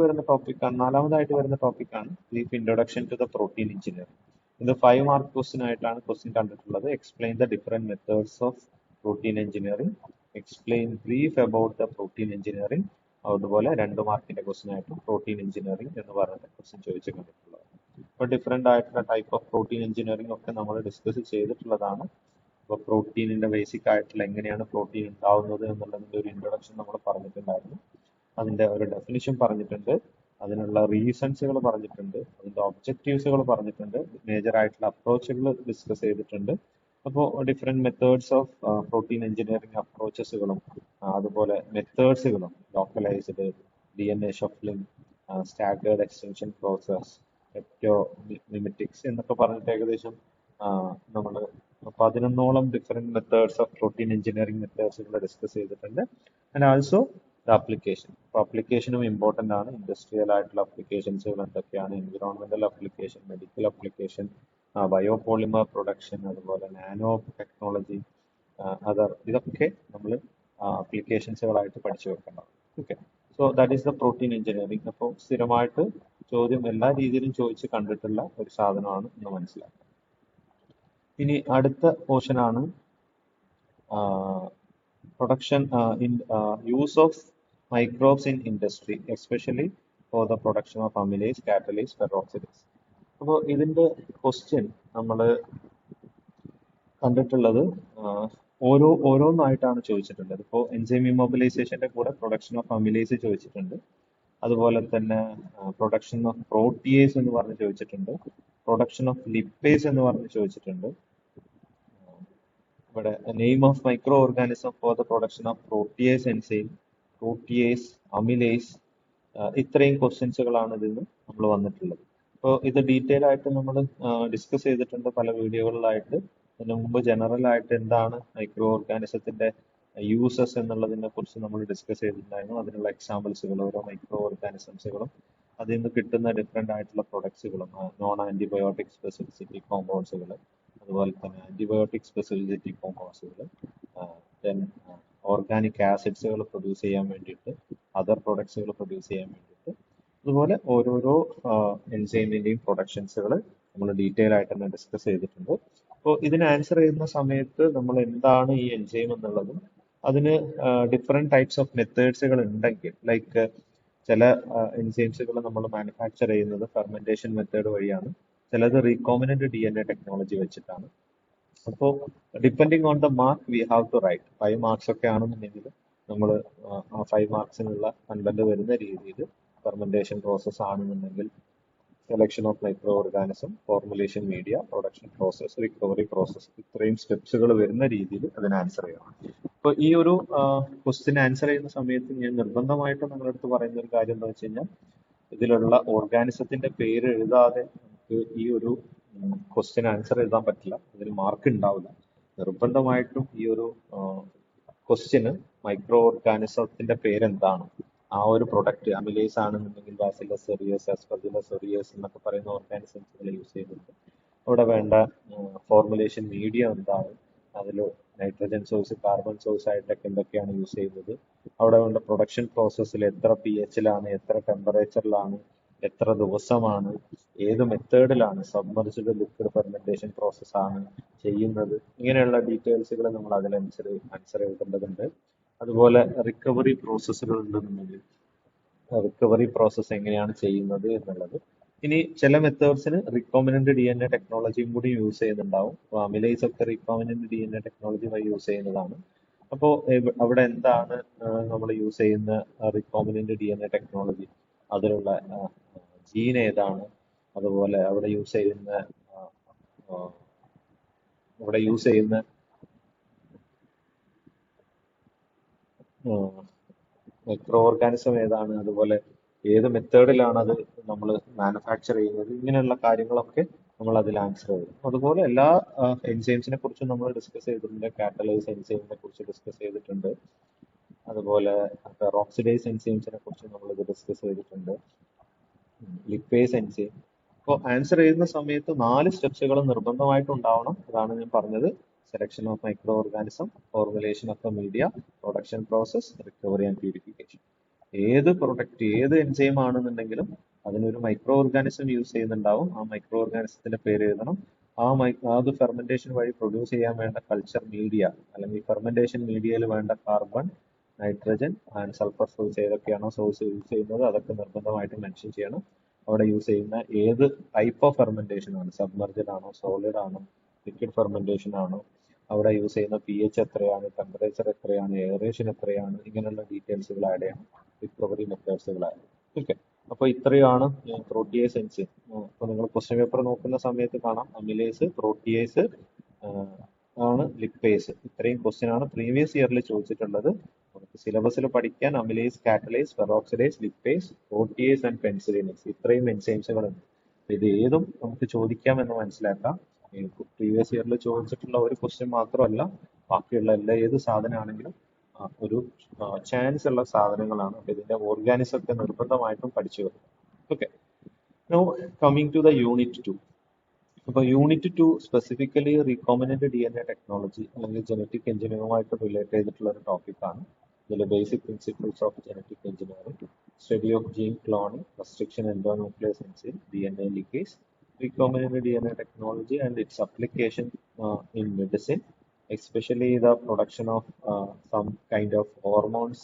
വരുന്ന ടോപ്പിക്കാണ് brief introduction to the protein engineering. ഇത് 5 മാർക്ക് ക്വസ്റ്റ്യൻ ആയിട്ടാണ് ക്വസ്റ്റ്യൻ കണ്ടിട്ടുള്ളത്. Explain the different methods of protein engineering, explain brief about the protein engineering. അതുപോലെ 2 മാർക്കിന്റെ ക്വസ്റ്റ്യൻ ആയിട്ട് പ്രോട്ടീൻ എഞ്ചിനീയറിംഗ് എന്ന് പറഞ്ഞിട്ട് ക്വസ്റ്റ്യൻ ചോദിച്ചു കണ്ടിട്ടുള്ളത്. അപ്പോൾ ഡിഫറെന്റ് ആയിട്ടുള്ള ടൈപ്പ് ഓഫ് പ്രോട്ടീൻ എഞ്ചിനീയറിംഗ് ഒക്കെ നമ്മൾ ഡിസ്കസ് ചെയ്തിട്ടുള്ളതാണ്. അപ്പോൾ പ്രോട്ടീനിന്റെ ബേസിക് ആയിട്ടുള്ള എങ്ങനെയാണ് പ്രോട്ടീൻ ഉണ്ടാവുന്നത് എന്നുള്ളതിന്റെ ഒരു ഇൻട്രൊഡക്ഷൻ നമ്മൾ പറഞ്ഞിട്ടുണ്ടായിരുന്നു. അതിന്റെ ഒരു ഡെഫിനിഷൻ പറഞ്ഞിട്ടുണ്ട്, അതിനുള്ള റീസൺസുകൾ പറഞ്ഞിട്ടുണ്ട്, അതിന്റെ ഒബ്ജക്റ്റീവ്സുകൾ പറഞ്ഞിട്ടുണ്ട്, മേജർ ആയിട്ടുള്ള അപ്രോച്ചുകൾ ഡിസ്കസ് ചെയ്തിട്ടുണ്ട്. അപ്പോൾ different methods of protein engineering അപ്രോച്ചസുകളും അതുപോലെ മെത്തേഡ്സുകളും, localized, DNA shuffling, staggered extension process, എപ്റ്റോ മിമിറ്റിക്സ് എന്നൊക്കെ പറഞ്ഞിട്ട് ഏകദേശം നമ്മൾ 11ഓളം different methods of protein engineering മെത്തേഡ്സുകൾ ഡിസ്കസ് ചെയ്തിട്ടുണ്ട്. And also application. അപ്പോൾ അപ്ലിക്കേഷനും ഇമ്പോർട്ടൻ്റ് ആണ്. ഇൻഡസ്ട്രിയൽ ആയിട്ടുള്ള അപ്ലിക്കേഷൻസുകൾ എന്തൊക്കെയാണ്, environmental application, medical application, biopolymer production, അതുപോലെ നാനോ ടെക്നോളജി, ഇതൊക്കെ നമ്മൾ അപ്ലിക്കേഷൻസുകളായിട്ട് പഠിച്ചു വെക്കേണ്ടതാണ്. Okay, so that is the protein engineering. അപ്പോൾ സ്ഥിരമായിട്ട് ചോദ്യം എല്ലാ രീതിയിലും ചോദിച്ച് കണ്ടിട്ടുള്ള ഒരു സാധനമാണ് എന്ന് മനസ്സിലാക്കുക. ഇനി അടുത്ത പോർഷൻ ആണ് production use of microbes in industry, especially for the production of amylase, catalase, peroxidase. അപ്പോൾ ഇതിന്റെ ക്വസ്റ്റ്യൻ നമ്മൾ കണ്ടിട്ടുള്ളത് ഓരോന്നായിട്ടാണ് ചോദിച്ചിട്ടുള്ളത്. ഇപ്പോൾ എൻസൈം ഇമ്മൊബിലൈസേഷന്റെ കൂടെ പ്രൊഡക്ഷൻ ഓഫ് അമിലേസ് ചോദിച്ചിട്ടുണ്ട്, അതുപോലെ തന്നെ പ്രൊഡക്ഷൻ ഓഫ് പ്രോട്ടിയേസ് എന്ന് പറഞ്ഞ് ചോദിച്ചിട്ടുണ്ട്, പ്രൊഡക്ഷൻ ഓഫ് ലിപ്പേസ് എന്ന് പറഞ്ഞ് ചോദിച്ചിട്ടുണ്ട്. ഇവിടെ name of micro organism for the production of protease enzyme, protease, amylase, ഇത്രയും ക്വസ്റ്റ്യൻസുകളാണ് ഇതിന് നമ്മൾ വന്നിട്ടുള്ളത്. അപ്പോൾ ഇത് ഡീറ്റെയിൽ ആയിട്ട് നമ്മൾ ഡിസ്കസ് ചെയ്തിട്ടുണ്ട് പല വീഡിയോകളിലായിട്ട്. അതിന് മുമ്പ് ജനറൽ ആയിട്ട് എന്താണ് മൈക്രോ ഓർഗാനിസത്തിന്റെ യൂസസ് എന്നുള്ളതിനെ കുറിച്ച് നമ്മൾ ഡിസ്കസ് ചെയ്തിട്ടുണ്ടായിരുന്നു. അതിനുള്ള എക്സാമ്പിൾസുകൾ, ഓരോ മൈക്രോ ഓർഗാനിസംസുകളും അതിൽ നിന്ന് കിട്ടുന്ന ഡിഫറെന്റ് ആയിട്ടുള്ള പ്രൊഡക്ട്സുകളും, നോൺ ആന്റിബയോട്ടിക് സ്പെസിഫിസിറ്റി കോമ്പൗണ്ട്സുകൾ, അതുപോലെ തന്നെ ആന്റിബയോട്ടിക് സ്പെസിഫിസിറ്റി കോമ്പൗണ്ട്സുകൾ, ദെൻ ഓർഗാനിക് ആസിഡ്സുകൾ പ്രൊഡ്യൂസ് ചെയ്യാൻ വേണ്ടിയിട്ട്, അതർ പ്രൊഡക്ട്സുകൾ പ്രൊഡ്യൂസ് ചെയ്യാൻ വേണ്ടിയിട്ട്, അതുപോലെ ഓരോരോ എൻസൈമിന്റെയും പ്രൊഡക്ഷൻസുകൾ നമ്മൾ ഡീറ്റെയിൽ ആയിട്ട് തന്നെ ഡിസ്കസ് ചെയ്തിട്ടുണ്ട്. അപ്പോൾ ഇതിന് ആൻസർ ചെയ്യുന്ന സമയത്ത് നമ്മൾ എന്താണ് ഈ എൻസൈം എന്നുള്ളതും അതിന് ഡിഫറെന്റ് ടൈപ്സ് ഓഫ് മെത്തേഡ്സുകൾ ഉണ്ടെങ്കിൽ, ലൈക്ക് ചില എൻസൈംസുകൾ നമ്മൾ മാനുഫാക്ചർ ചെയ്യുന്നത് ഫെർമെന്റേഷൻ മെത്തേഡ് വഴിയാണ്, ചിലത് റീകോമിനന്റ് DNA ടെക്നോളജി വെച്ചിട്ടാണ്. അപ്പോൾ depending on the mark we have to write. 5 marks ഒക്കെ ആണെന്നുണ്ടെങ്കിൽ നമ്മൾ ആ 5 മാർക്സിനുള്ള കണ്ടന്റ് വരുന്ന രീതിയിൽ ഫെർമെന്റേഷൻ പ്രോസസ് ആണെന്നുണ്ടെങ്കിൽ selection of micro organism, formulation media, production process, recovery process, ഇത്രയും സ്റ്റെപ്സുകൾ വരുന്ന രീതിയിൽ അതിന് ആൻസർ ചെയ്യണം. അപ്പൊ ഈ ഒരു ക്വസ്റ്റ്യൻ ആൻസർ ചെയ്യുന്ന സമയത്ത് ഞാൻ നിർബന്ധമായിട്ടും നിങ്ങളുടെ അടുത്ത് പറയുന്ന ഒരു കാര്യം എന്താ വെച്ച് കഴിഞ്ഞാൽ, ഇതിലുള്ള ഓർഗാനിസത്തിന്റെ പേര് എഴുതാതെ നമുക്ക് ഈ ഒരു ക്വസ്റ്റ്യൻ ആൻസർ എഴുതാൻ പറ്റില്ല, അതിന് മാർക്ക് ഉണ്ടാവില്ല. നിർബന്ധമായിട്ടും ഈ ഒരു ക്വസ്റ്റ്യന് മൈക്രോ ഓർഗാനിസത്തിന്റെ പേരെന്താണ്, ആ ഒരു പ്രൊഡക്റ്റ് അമിലേസ് ആണെന്നുണ്ടെങ്കിൽ ബാസിലസ് സെറിയസ്, അസ്പെർജില്ലസ് സെറിയസ് എന്നൊക്കെ പറയുന്ന ഓർഗാനിസംസ് യൂസ് ചെയ്യുന്നുണ്ട്. അവിടെ വേണ്ട ഫോർമുലേഷൻ മീഡിയ എന്താണ്, അതിൽ നൈട്രജൻ സോഴ്സ്, കാർബൺ സോഴ്സ് ആയിട്ടൊക്കെ എന്തൊക്കെയാണ് യൂസ് ചെയ്യുന്നത്, അവിടെ വേണ്ട പ്രൊഡക്ഷൻ പ്രോസസ്സിൽ എത്ര pH-ലാണ്, എത്ര ടെമ്പറേച്ചറിലാണ്, എത്ര ദിവസമാണ്, ഏത് മെത്തേഡിലാണ്, സബ്മർജ്ഡ് ലിക്വിഡ് ഫെർമെന്റേഷൻ പ്രോസസ് ആണ് ചെയ്യുന്നത്, ഇങ്ങനെയുള്ള ഡീറ്റെയിൽസുകൾ നമ്മൾ ആൻസർ എഴുതേണ്ടതുണ്ട്. അതുപോലെ റിക്കവറി പ്രോസസ്സുകൾ ഉണ്ടെന്നുണ്ടെങ്കിൽ റിക്കവറി പ്രോസസ്സ് എങ്ങനെയാണ് ചെയ്യുന്നത് എന്നുള്ളത്. ഇനി ചില മെത്തേഡ്സിന് റിക്കോമിനന്റ് DNA ടെക്നോളജിയും കൂടി യൂസ് ചെയ്യുന്നുണ്ടാവും. അമിലേസ് ഒക്കെ റിക്കോമിനന്റ് DNA ടെക്നോളജി വഴി യൂസ് ചെയ്യുന്നതാണ്. അപ്പോൾ അവിടെ എന്താണ് നമ്മൾ യൂസ് ചെയ്യുന്ന റിക്കോമിനന്റ് DNA ടെക്നോളജി, അതിലുള്ള ജീൻ ഏതാണ്, അതുപോലെ അവിടെ യൂസ് ചെയ്യുന്ന മൈക്രോ ഓർഗാനിസം ഏതാണ്, അതുപോലെ ഏത് മെത്തേഡിലാണ് അത് നമ്മൾ മാനുഫാക്ചർ ചെയ്യുന്നത്, ഇങ്ങനെയുള്ള കാര്യങ്ങളൊക്കെ നമ്മൾ അതിൽ ആൻസർ ചെയ്യും. അതുപോലെ എല്ലാ എൻസൈംസിനെ കുറിച്ചും നമ്മൾ ഡിസ്കസ് ചെയ്തിട്ടുണ്ട്. കാറ്റലൈസ് എൻസൈമിനെ കുറിച്ച് ഡിസ്കസ് ചെയ്തിട്ടുണ്ട്. അതുപോലെ പെറോക്സിഡൈസ് എൻസൈംസിനെ കുറിച്ച് നമ്മൾ ഇത് ഡിസ്കസ് ചെയ്തിട്ടുണ്ട്. Lipase enzyme. അപ്പോൾ ആൻസർ ചെയ്യുന്ന സമയത്ത് 4 സ്റ്റെപ്സുകൾ നിർബന്ധമായിട്ടും ഉണ്ടാവണം. അതാണ് ഞാൻ പറഞ്ഞത്. Selection of micro organism, formulation of the media, production process, recovery and purification. ഏത് പ്രൊഡക്റ്റ്, ഏത് എൻസൈം ആണെന്നുണ്ടെങ്കിലും അതിനൊരു മൈക്രോ ഓർഗാനിസം യൂസ് ചെയ്യുന്നുണ്ടാവും. ആ മൈക്രോ ഓർഗാനിസത്തിന്റെ പേര് എഴുതണം. അത് ഫെർമെന്റേഷൻ വഴി പ്രൊഡ്യൂസ് ചെയ്യാൻ വേണ്ട കൾച്ചർ മീഡിയ, അല്ലെങ്കിൽ ഫെർമെന്റേഷൻ മീഡിയയിൽ വേണ്ട carbon, nitrogen and sulphur source ഏതൊക്കെയാണോ സോഴ്സ് യൂസ് ചെയ്യുന്നത് അതൊക്കെ നിർബന്ധമായിട്ട് മെൻഷൻ ചെയ്യണം. അവിടെ യൂസ് ചെയ്യുന്ന ഏത് ടൈപ്പ് ഓഫ് ഫെർമെന്റേഷൻ ആണ്, സബ്മർജഡ് ആണോ, സോളിഡ് ആണോ, ലിക്വിഡ് ഫെർമെന്റേഷൻ ആണോ, അവിടെ യൂസ് ചെയ്യുന്ന pH എത്രയാണ്, ടെമ്പറേച്ചർ എത്രയാണ്, എയറേഷൻ എത്രയാണ്, ഇങ്ങനെയുള്ള ഡീറ്റെയിൽസുകൾ ആഡ് ചെയ്യണം. റിക്കവറി മെത്തേഡ്സുകൾ ആഡ് ചെയ്യണം. ഓക്കെ, അപ്പോൾ ഇത്രയാണ് പ്രോട്ടിയേസ് എൻസൈം. അപ്പോൾ നിങ്ങൾ ക്വസ്റ്റ്യൻ പേപ്പർ നോക്കുന്ന സമയത്ത് കാണാം, അമിലേസ്, പ്രോട്ടിയേസ് ആണ് ലിപ്പേസ്. ഇത്രയും ക്വസ്റ്റ്യൻ ആണ് പ്രീവിയസ് ഇയറിൽ ചോദിച്ചിട്ടുള്ളത്. നമുക്ക് സിലബസിൽ പഠിക്കാൻ amylase, catalase, peroxidase, lipase, protease and penicillinase, ഇത്രയും എൻസൈംസുകളുണ്ട്. ഇത് ഏതും നമുക്ക് ചോദിക്കാമെന്ന് മനസ്സിലാക്കാം. പ്രീവിയസ് ഇയറിൽ ചോദിച്ചിട്ടുള്ള ഒരു ക്വസ്റ്റ്യൻ മാത്രമല്ല, ബാക്കിയുള്ള ഏത് സാധനമാണെങ്കിലും ഒരു ചാൻസ് ഉള്ള സാധനങ്ങളാണ്. അപ്പൊ ഇതിന്റെ ഓർഗാനിസം ഒക്കെ നിർബന്ധമായിട്ടും പഠിച്ചു വെക്കും. Okay, now coming to the unit 2. അപ്പോൾ unit 2 specifically recombinant DNA technology അല്ലെങ്കിൽ ജനറ്റിക് എഞ്ചിനീയറുമായിട്ട് റിലേറ്റ് ചെയ്തിട്ടുള്ള ഒരു ടോപ്പിക്കാണ്. ഇതിൽ basic principles of genetic engineering, study of gene cloning, restriction endonuclease enzyme, DNA ligase, recombinant DNA technology and its application in medicine, especially the production of some kind of hormones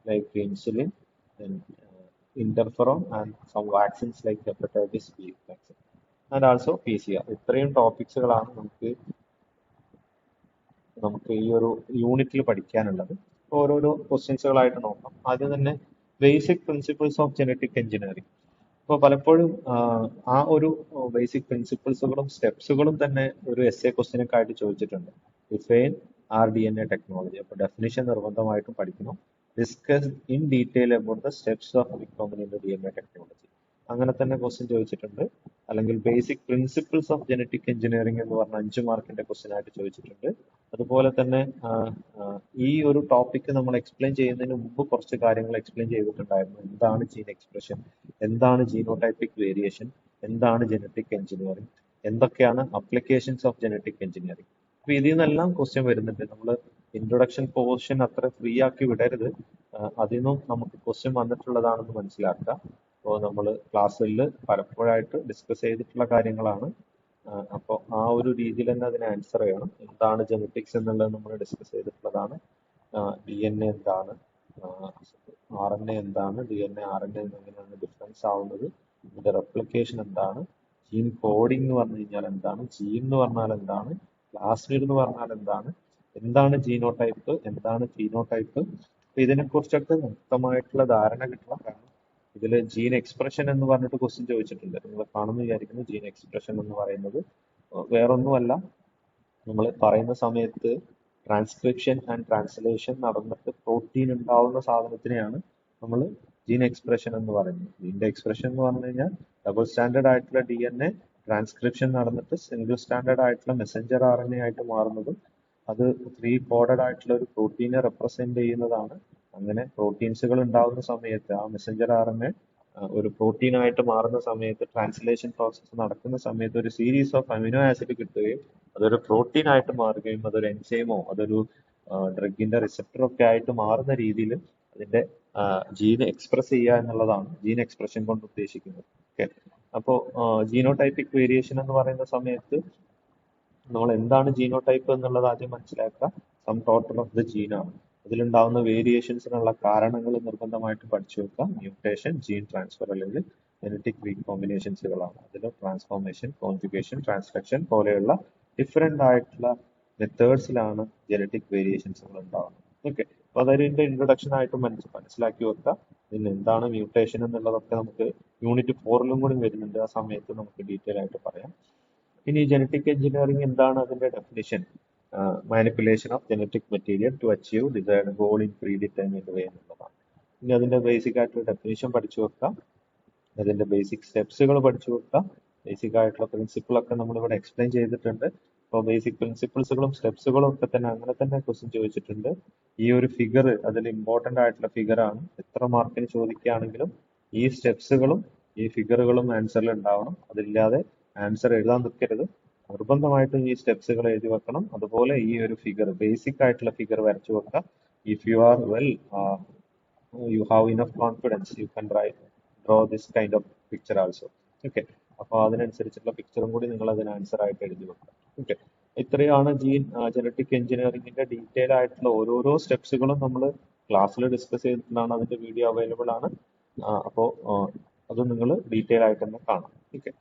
like insulin and interferon and some vaccines like hepatitis B vaccine and also PCR. ഇത്രയും ടോപ്പിക്സുകളാണ് നമുക്ക് ഈ ഒരു യൂണിറ്റിൽ പഠിക്കാനുള്ളത്. ഓരോരോ ക്വസ്റ്റ്യൻസുകളായിട്ട് നോക്കാം. ആദ്യം തന്നെ basic principles of genetic engineering. അപ്പോൾ പലപ്പോഴും ആ ഒരു ബേസിക് പ്രിൻസിപ്പിൾസുകളും സ്റ്റെപ്സുകളും തന്നെ ഒരു essay ക്വസ്റ്റ്യനൊക്കെ ആയിട്ട് ചോദിച്ചിട്ടുണ്ട്. Define rDNA technology. അപ്പോൾ ഡെഫിനിഷൻ നിർബന്ധമായിട്ടും പഠിക്കണം. Discuss in detail about the steps of recombinant DNA technology, അങ്ങനെ തന്നെ ക്വസ്റ്റ്യൻ ചോദിച്ചിട്ടുണ്ട്. അല്ലെങ്കിൽ basic principles of genetic engineering എന്ന് പറഞ്ഞ 5 മാർക്കിന്റെ ക്വസ്റ്റ്യൻ ആയിട്ട് ചോദിച്ചിട്ടുണ്ട്. അതുപോലെ തന്നെ ഈ ഒരു ടോപ്പിക്ക് നമ്മൾ എക്സ്പ്ലെയിൻ ചെയ്യുന്നതിന് മുമ്പ് കുറച്ച് കാര്യങ്ങൾ എക്സ്പ്ലെയിൻ ചെയ്തിട്ടുണ്ടായിരുന്നു. എന്താണ് ജീൻ എക്സ്പ്രഷൻ, എന്താണ് ജീനോടൈപ്പിക് വേരിയേഷൻ, എന്താണ് ജനറ്റിക് എഞ്ചിനീയറിംഗ്, എന്തൊക്കെയാണ് അപ്ലിക്കേഷൻസ് ഓഫ് ജനറ്റിക് എഞ്ചിനീയറിംഗ്. അപ്പൊ ഇതിൽ നിന്നെല്ലാം ക്വസ്റ്റ്യൻ വരുന്നുണ്ട്. നമ്മൾ ഇൻട്രൊഡക്ഷൻ പോർഷൻ അത്ര ഫ്രീ ആക്കി വിടരുത്. അതിൽ നിന്നും നമുക്ക് ക്വസ്റ്റ്യൻ വന്നിട്ടുള്ളതാണെന്ന് മനസ്സിലാക്കുക. അപ്പോൾ നമ്മൾ ക്ലാസ്സിൽ പലപ്പോഴായിട്ട് ഡിസ്കസ് ചെയ്തിട്ടുള്ള കാര്യങ്ങളാണ്. അപ്പോൾ ആ ഒരു രീതിയിൽ തന്നെ അതിന് ആൻസർ ചെയ്യണം. എന്താണ് ജനറ്റിക്സ് എന്നുള്ളത് നമ്മൾ ഡിസ്കസ് ചെയ്തിട്ടുള്ളതാണ്. DNA എന്താണ്, RNA എന്താണ്, DNA RNA എങ്ങനെയാണ് ഡിഫറൻസ് ആവുന്നത്, ഇതിന്റെ റെപ്ലിക്കേഷൻ എന്താണ്, ജീൻ കോഡിംഗ് എന്ന് പറഞ്ഞു കഴിഞ്ഞാൽ എന്താണ്, ജീൻ എന്ന് പറഞ്ഞാൽ എന്താണ്, പ്ലാസ്മിഡ് എന്ന് പറഞ്ഞാൽ എന്താണ് ജീനോടൈപ്പ്, എന്താണ് ഫീനോടൈപ്പ്, ഇതിനെ കുറിച്ചൊക്കെ വ്യക്തമായിട്ടുള്ള ധാരണ കിട്ടണം. കാരണം ഇതിൽ ജീൻ എക്സ്പ്രഷൻ എന്ന് പറഞ്ഞിട്ട് ക്വസ്റ്റ്യൻ ചോദിച്ചിട്ടുണ്ട്. നിങ്ങൾ കാണുമെന്ന് വിചാരിക്കുന്നു. ജീൻ എക്സ്പ്രഷൻ എന്ന് പറയുന്നത് വേറൊന്നുമല്ല, നമ്മൾ പറയുന്ന സമയത്ത് ട്രാൻസ്ക്രിപ്ഷൻ ആൻഡ് ട്രാൻസ്ലേഷൻ നടന്നിട്ട് പ്രോട്ടീൻ ഉണ്ടാവുന്ന സാധനത്തിനെയാണ് നമ്മൾ ജീൻ എക്സ്പ്രഷൻ എന്ന് പറയുന്നത്. ജീൻ്റെ എക്സ്പ്രഷൻ എന്ന് പറഞ്ഞു കഴിഞ്ഞാൽ ഡബിൾ സ്റ്റാൻഡേർഡ് ആയിട്ടുള്ള DNA ട്രാൻസ്ക്രിപ്ഷൻ നടന്നിട്ട് സിംഗിൾ സ്റ്റാൻഡേർഡ് ആയിട്ടുള്ള മെസ്സഞ്ചർ RNA ആയിട്ട് മാറുന്നതും അത് 3 കോഡഡ് ആയിട്ടുള്ള ഒരു പ്രോട്ടീനെ റെപ്രസെന്റ് ചെയ്യുന്നതാണ്. അങ്ങനെ പ്രോട്ടീൻസുകൾ ഉണ്ടാകുന്ന സമയത്ത് ആ മെസ്സഞ്ചർ RNA ഒരു പ്രോട്ടീൻ ആയിട്ട് മാറുന്ന സമയത്ത് ട്രാൻസ്ലേഷൻ പ്രോസസ്സ് നടക്കുന്ന സമയത്ത് ഒരു സീരീസ് ഓഫ് അമിനോ ആസിഡ് കിട്ടുകയും അതൊരു പ്രോട്ടീൻ ആയിട്ട് മാറുകയും അതൊരു എൻസൈമോ അതൊരു ഡ്രഗിന്റെ റിസപ്റ്ററോ ഒക്കെ ആയിട്ട് മാറുന്ന രീതിയിൽ അതിന്റെ ജീൻ എക്സ്പ്രസ് ചെയ്യുക എന്നുള്ളതാണ് ജീൻ എക്സ്പ്രഷൻ കൊണ്ട് ഉദ്ദേശിക്കുന്നത്. ഓക്കെ, അപ്പോൾ ജീനോടൈപ്പിക് വേരിയേഷൻ എന്ന് പറയുന്ന സമയത്ത് നമ്മൾ എന്താണ് ജീനോടൈപ്പ് എന്നുള്ളത് ആദ്യം മനസ്സിലാക്കുക. സം ടോട്ടൽ ഓഫ് ദ ജീനാണ്. അതിലുണ്ടാവുന്ന വേരിയേഷൻസിനുള്ള കാരണങ്ങൾ നിർബന്ധമായിട്ട് പഠിച്ചു വെക്കുക. മ്യൂട്ടേഷൻ, ജീൻ ട്രാൻസ്ഫർ അല്ലെങ്കിൽ ജനറ്റിക് റീകോമ്പിനേഷൻസുകളാണ്. അതിൽ ട്രാൻസ്ഫോർമേഷൻ, കോൺജുഗേഷൻ, ട്രാൻസ്ലക്ഷൻ പോലെയുള്ള ഡിഫറെന്റ് ആയിട്ടുള്ള മെത്തേഡ്സിലാണ് ജനറ്റിക് വേരിയേഷൻസുകൾ ഉണ്ടാവുന്നത്. ഓക്കെ, അപ്പോൾ അതിന്റെ ഇൻട്രൊഡക്ഷൻ ആയിട്ട് മനസ്സിലാക്കി വെക്കുക. പിന്നെ എന്താണ് മ്യൂട്ടേഷൻ എന്നുള്ളതൊക്കെ നമുക്ക് യൂണിറ്റ് 4 കൂടി വരുന്നുണ്ട്. ആ സമയത്ത് നമുക്ക് ഡീറ്റെയിൽ ആയിട്ട് പറയാം. ഇനി ജനറ്റിക് എഞ്ചിനീയറിംഗ് എന്താണ് അതിന്റെ definition? Manipulation of genetic material to achieve desired goal in pre determined way എന്നുള്ളതാണ്. ഇനി അതിന്റെ ബേസിക് ആയിട്ടുള്ള ഡെഫിനിഷൻ പഠിച്ചു വെക്കാം. അതിന്റെ ബേസിക് സ്റ്റെപ്സുകൾ പഠിച്ചു വെക്കാം. ബേസിക് ആയിട്ടുള്ള പ്രിൻസിപ്പിളൊക്കെ നമ്മളിവിടെ എക്സ്പ്ലെയിൻ ചെയ്തിട്ടുണ്ട്. അപ്പോൾ ബേസിക് പ്രിൻസിപ്പിൾസുകളും സ്റ്റെപ്സുകളും ഒക്കെ തന്നെ അങ്ങനെ തന്നെ ക്വസ്റ്റ്യൻ ചോദിച്ചിട്ടുണ്ട്. ഈ ഒരു ഫിഗർ അതിൽ ഇമ്പോർട്ടന്റ് ആയിട്ടുള്ള ഫിഗർ ആണ്. എത്ര മാർക്കിന് ചോദിക്കുകയാണെങ്കിലും ഈ സ്റ്റെപ്സുകളും ഈ ഫിഗറുകളും ആൻസറിൽ ഉണ്ടാവണം. അതില്ലാതെ ആൻസർ എഴുതാൻ നിൽക്കരുത്. നിർബന്ധമായിട്ടും ഈ സ്റ്റെപ്സുകൾ എഴുതി വെക്കണം. അതുപോലെ ഈ ഒരു ഫിഗർ ബേസിക് ആയിട്ടുള്ള ഫിഗർ വരച്ചു വെക്കാം. If you are well you have enough confidence, you can draw this kind of picture also. Okay, അപ്പോൾ അതിനനുസരിച്ചുള്ള പിക്ചറും കൂടി നിങ്ങൾ അതിന് ആൻസർ ആയിട്ട് എഴുതി വെക്കുക. ഓക്കെ, ഇത്രയാണ് ജനറ്റിക് എഞ്ചിനീയറിംഗിന്റെ ഡീറ്റെയിൽ ആയിട്ടുള്ള ഓരോരോ സ്റ്റെപ്സുകളും നമ്മൾ ക്ലാസ്സിൽ ഡിസ്കസ് ചെയ്തിട്ടുള്ളതാണ്. അതിന്റെ വീഡിയോ അവൈലബിൾ ആണ്. അപ്പോൾ അത് നിങ്ങൾ ഡീറ്റെയിൽ ആയിട്ട് തന്നെ കാണാം. ഓക്കെ,